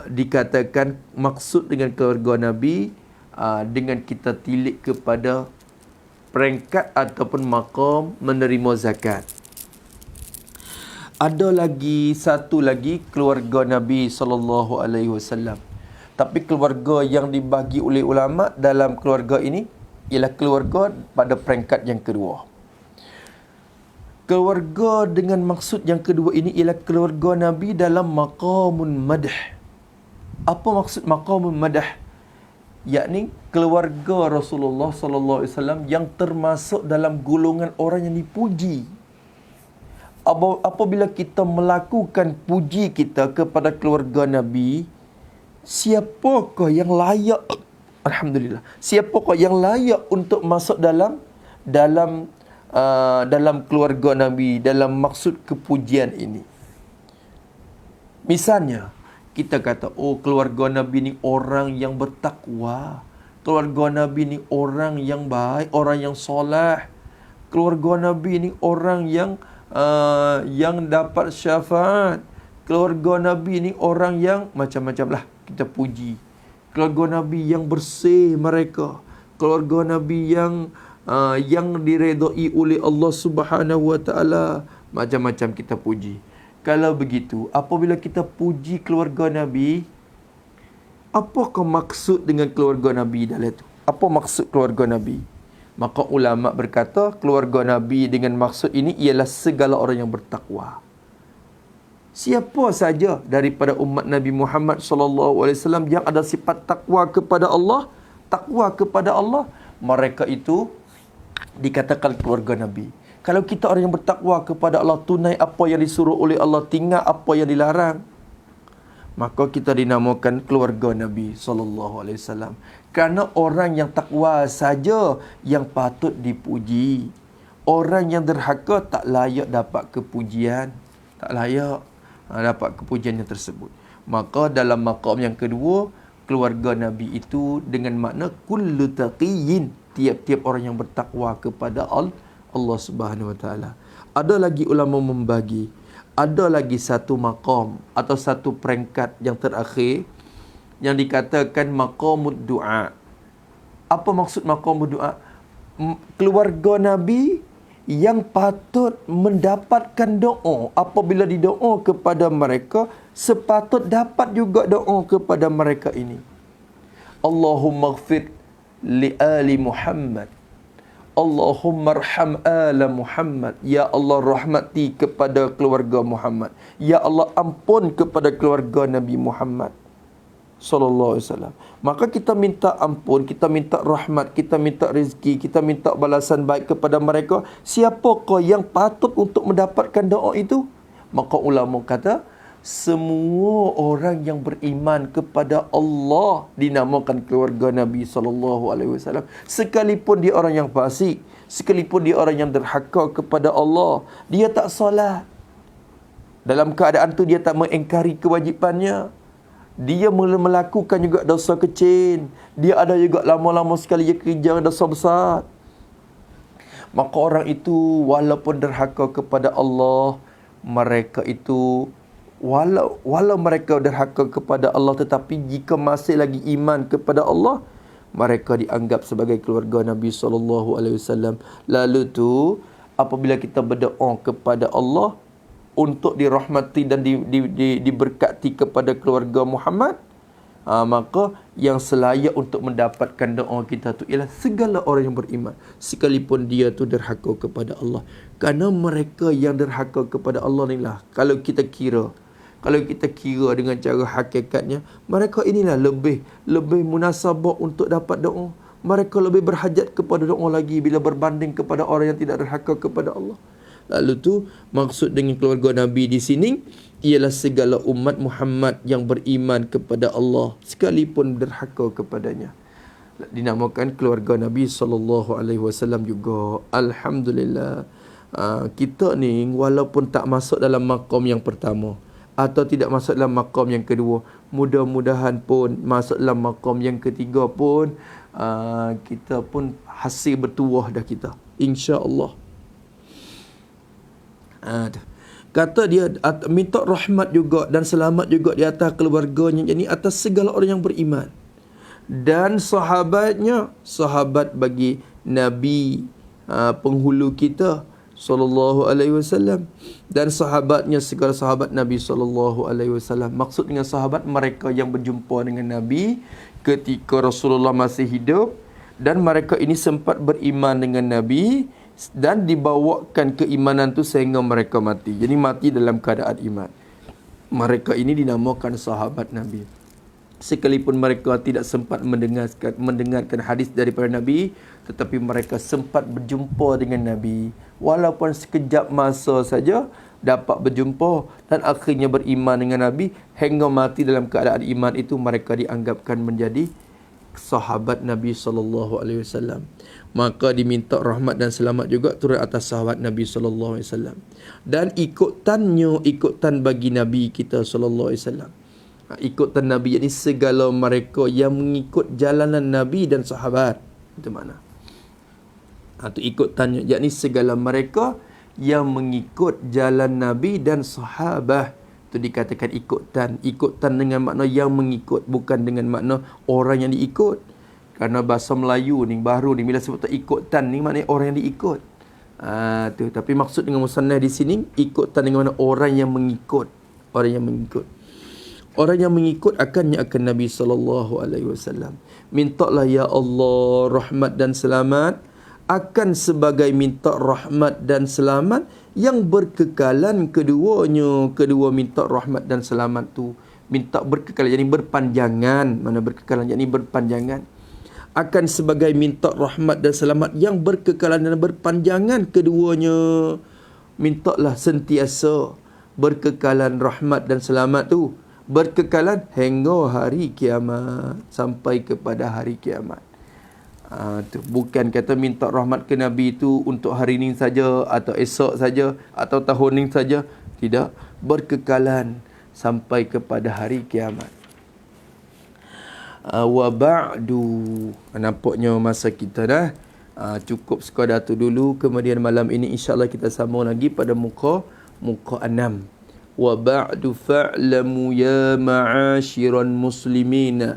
dikatakan maksud dengan keluarga Nabi dengan kita tilik kepada peringkat ataupun maqam menerima zakat. Ada lagi satu lagi keluarga Nabi sallallahu alaihi wasallam. Tapi keluarga yang dibagi oleh ulama dalam keluarga ini ialah keluarga pada peringkat yang kedua. Keluarga dengan maksud yang kedua ini ialah keluarga Nabi dalam maqamun madah. Apa maksud maqamun madah? Yakni keluarga Rasulullah sallallahu alaihi wasallam yang termasuk dalam golongan orang yang dipuji. Apabila kita melakukan puji kita kepada keluarga Nabi, siapakah yang layak, alhamdulillah, siapakah yang layak untuk masuk dalam keluarga Nabi dalam maksud kepujian ini? Misalnya kita kata, oh keluarga Nabi ni orang yang bertakwa, keluarga Nabi ni orang yang baik, orang yang solat, keluarga Nabi ni orang yang dapat syafaat, keluarga Nabi ni orang yang macam-macam lah kita puji. Keluarga Nabi yang bersih mereka, keluarga Nabi yang diredai oleh Allah Subhanahu wa taala, macam-macam kita puji. Kalau begitu, apabila kita puji keluarga Nabi, apakah maksud dengan keluarga Nabi dalam itu? Apa maksud keluarga Nabi? Maka ulama berkata keluarga Nabi dengan maksud ini ialah segala orang yang bertakwa. Siapa saja daripada umat Nabi Muhammad sallallahu alaihi wasallam yang ada sifat takwa kepada Allah, mereka itu dikatakan keluarga Nabi. Kalau kita orang yang bertakwa kepada Allah, tunai apa yang disuruh oleh Allah, tinggal apa yang dilarang, Maka kita dinamakan keluarga Nabi SAW. Kerana orang yang takwa saja yang patut dipuji. Orang yang derhaka tak layak dapat kepujian. Tak layak dapat kepujian yang tersebut. Maka dalam maqam yang kedua, keluarga Nabi itu dengan makna kullu taqiyyin, tiap-tiap orang yang bertakwa kepada Allah Subhanahu Wa Taala. Ada lagi ulama membagi, ada lagi satu maqam atau satu peringkat yang terakhir yang dikatakan maqamud du'a. Apa maksud maqamud du'a? Keluarga Nabi yang patut mendapatkan doa. Apabila didoa kepada mereka, sepatut dapat juga doa kepada mereka ini. Allahumma ghfir li ali Muhammad. Allahumma arham ala Muhammad. Ya Allah, rahmati kepada keluarga Muhammad. Ya Allah, ampun kepada keluarga Nabi Muhammad sallallahu alaihi wasallam. Maka kita minta ampun, kita minta rahmat, kita minta rezeki, kita minta balasan baik kepada mereka. Siapakah yang patut untuk mendapatkan doa itu? Maka ulama kata, semua orang yang beriman kepada Allah dinamakan keluarga Nabi sallallahu alaihi wasallam. Sekalipun dia orang yang fasik, sekalipun dia orang yang derhaka kepada Allah, dia tak solat. Dalam keadaan tu dia tak mengingkari kewajipannya. Dia melakukan juga dosa kecil. Dia ada juga lama-lama sekali dia kerja dosa besar. Maka orang itu walaupun derhaka kepada Allah, mereka itu walau mereka derhaka kepada Allah, tetapi jika masih lagi iman kepada Allah, mereka dianggap sebagai keluarga Nabi SAW. Lalu tu apabila kita berdoa kepada Allah untuk dirahmati dan diberkati kepada keluarga Muhammad, maka yang selayak untuk mendapatkan doa kita tu ialah segala orang yang beriman, sekalipun dia tu derhaka kepada Allah. Kerana mereka yang derhaka kepada Allah inilah, kalau kita kira dengan cara hakikatnya, mereka inilah lebih munasabah untuk dapat doa. Mereka lebih berhajat kepada doa lagi bila berbanding kepada orang yang tidak derhaka kepada Allah. Lalu tu maksud dengan keluarga Nabi di sini ialah segala umat Muhammad yang beriman kepada Allah sekalipun derhaka kepadanya. Dinamakan keluarga Nabi SAW juga. Alhamdulillah. Kita ni walaupun tak masuk dalam maqam yang pertama atau tidak masuk dalam maqam yang kedua, mudah-mudahan pun masuk dalam maqam yang ketiga pun, kita pun hasil bertuah dah kita, insya-Allah. Kata dia minta rahmat juga dan selamat juga di atas keluarganya, yakni atas segala orang yang beriman, dan sahabatnya, sahabat bagi Nabi penghulu kita sallallahu alaihi wasallam, dan sahabatnya segala sahabat Nabi sallallahu alaihi wasallam. Maksud dengan sahabat, mereka yang berjumpa dengan Nabi ketika Rasulullah masih hidup, dan mereka ini sempat beriman dengan Nabi dan dibawakan keimanan tu sehingga mereka mati. Jadi mati dalam keadaan iman. Mereka ini dinamakan sahabat Nabi. Sekalipun mereka tidak sempat mendengarkan hadis daripada Nabi, tetapi mereka sempat berjumpa dengan Nabi. Walaupun sekejap masa saja dapat berjumpa dan akhirnya beriman dengan Nabi hingga mati dalam keadaan iman itu, mereka dianggapkan menjadi sahabat Nabi SAW. Maka diminta rahmat dan selamat juga turun atas sahabat Nabi SAW. Dan ikutan bagi Nabi kita SAW. Ikutan Nabi, yakni segala mereka yang mengikut jalanan Nabi dan sahabat. Itu makna. Itu ikutannya, yakni segala mereka yang mengikut jalan Nabi dan sahabat. Itu dikatakan ikutan. Ikutan dengan makna yang mengikut, bukan dengan makna orang yang diikut. Kerana bahasa Melayu ni baru ni, bila sebut ikutan ni maknanya orang yang diikut. Tapi maksud dengan musannaf di sini, ikutan dengan makna orang yang mengikut. Orang yang mengikut. Orang yang mengikut akan Nabi SAW. Mintalah ya Allah rahmat dan selamat, akan sebagai minta rahmat dan selamat yang berkekalan keduanya. Kedua minta rahmat dan selamat tu minta berkekalan, jadi berpanjangan. Mana berkekalan, yakni berpanjangan. Akan sebagai minta rahmat dan selamat yang berkekalan dan berpanjangan keduanya. Mintalah sentiasa berkekalan rahmat dan selamat tu. berkekalan hingga hari kiamat, sampai kepada hari kiamat. Bukan kata minta rahmat ke Nabi itu untuk hari ini saja, atau esok saja, atau tahun ini saja. Tidak, berkekalan sampai kepada hari kiamat. Wa ba'du, nampaknya masa kita dah cukup sekadar tu dulu. Kemudian malam ini insya-Allah kita sambung lagi pada muka 6. Wa ba'du fa'lamu ya ma'asyiran muslimin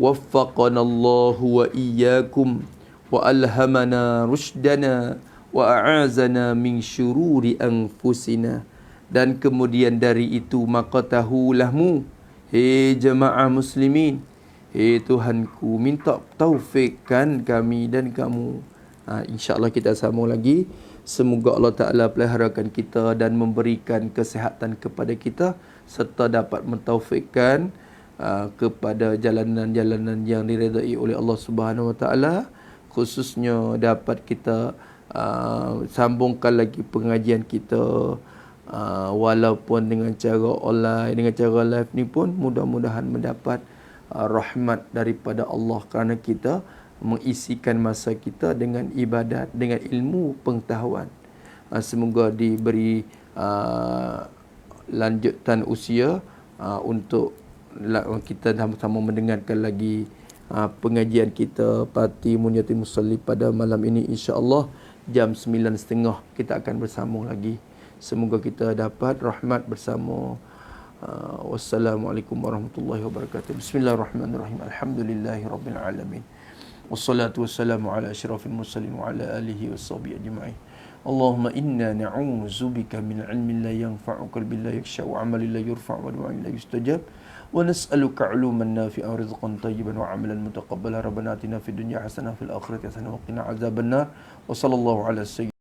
waffaqana Allahu wa iyyakum wa alhamana rushdana wa a'azana min syururi anfusina. Dan kemudian dari itu maka tahulahmu, hei jemaah muslimin, hei Tuhanku, minta taufikkan kami dan kamu. InsyaAllah kita sambung lagi. Semoga Allah Ta'ala peliharakan kita dan memberikan kesihatan kepada kita, serta dapat mentaufikkan kepada jalanan-jalanan yang diredai oleh Allah Subhanahu Wa Ta'ala. Khususnya dapat kita sambungkan lagi pengajian kita, walaupun dengan cara online, dengan cara live ni pun mudah-mudahan mendapat rahmat daripada Allah, kerana kita mengisikan masa kita dengan ibadat, dengan ilmu pengetahuan. Semoga diberi lanjutan usia untuk kita sama-sama mendengarkan lagi pengajian kita Parti Munyatul Musalli pada malam ini. InsyaAllah jam 9.30 kita akan bersambung lagi. Semoga kita dapat rahmat bersama. Wassalamualaikum warahmatullahi wabarakatuh. Bismillahirrahmanirrahim. Alhamdulillahirabbil alamin. Wassalatu wassalamu ala asyrafil mursalin wa ala alihi washabihi ajma'in. Allahumma inna na'udzubika min ilmin la yanfa'u, qalbin la yakhsha, wa 'amalin la yurfa', wa du'ain la yustajab. Wa nas'aluka 'uluman nafi'an wa rizqan tayyiban wa 'amalan mutaqabbalan. Rabbana atina fid dunya hasanah wa fil akhirati hasanah wa qina 'adzabannar. Wa sallallahu ala sayyidina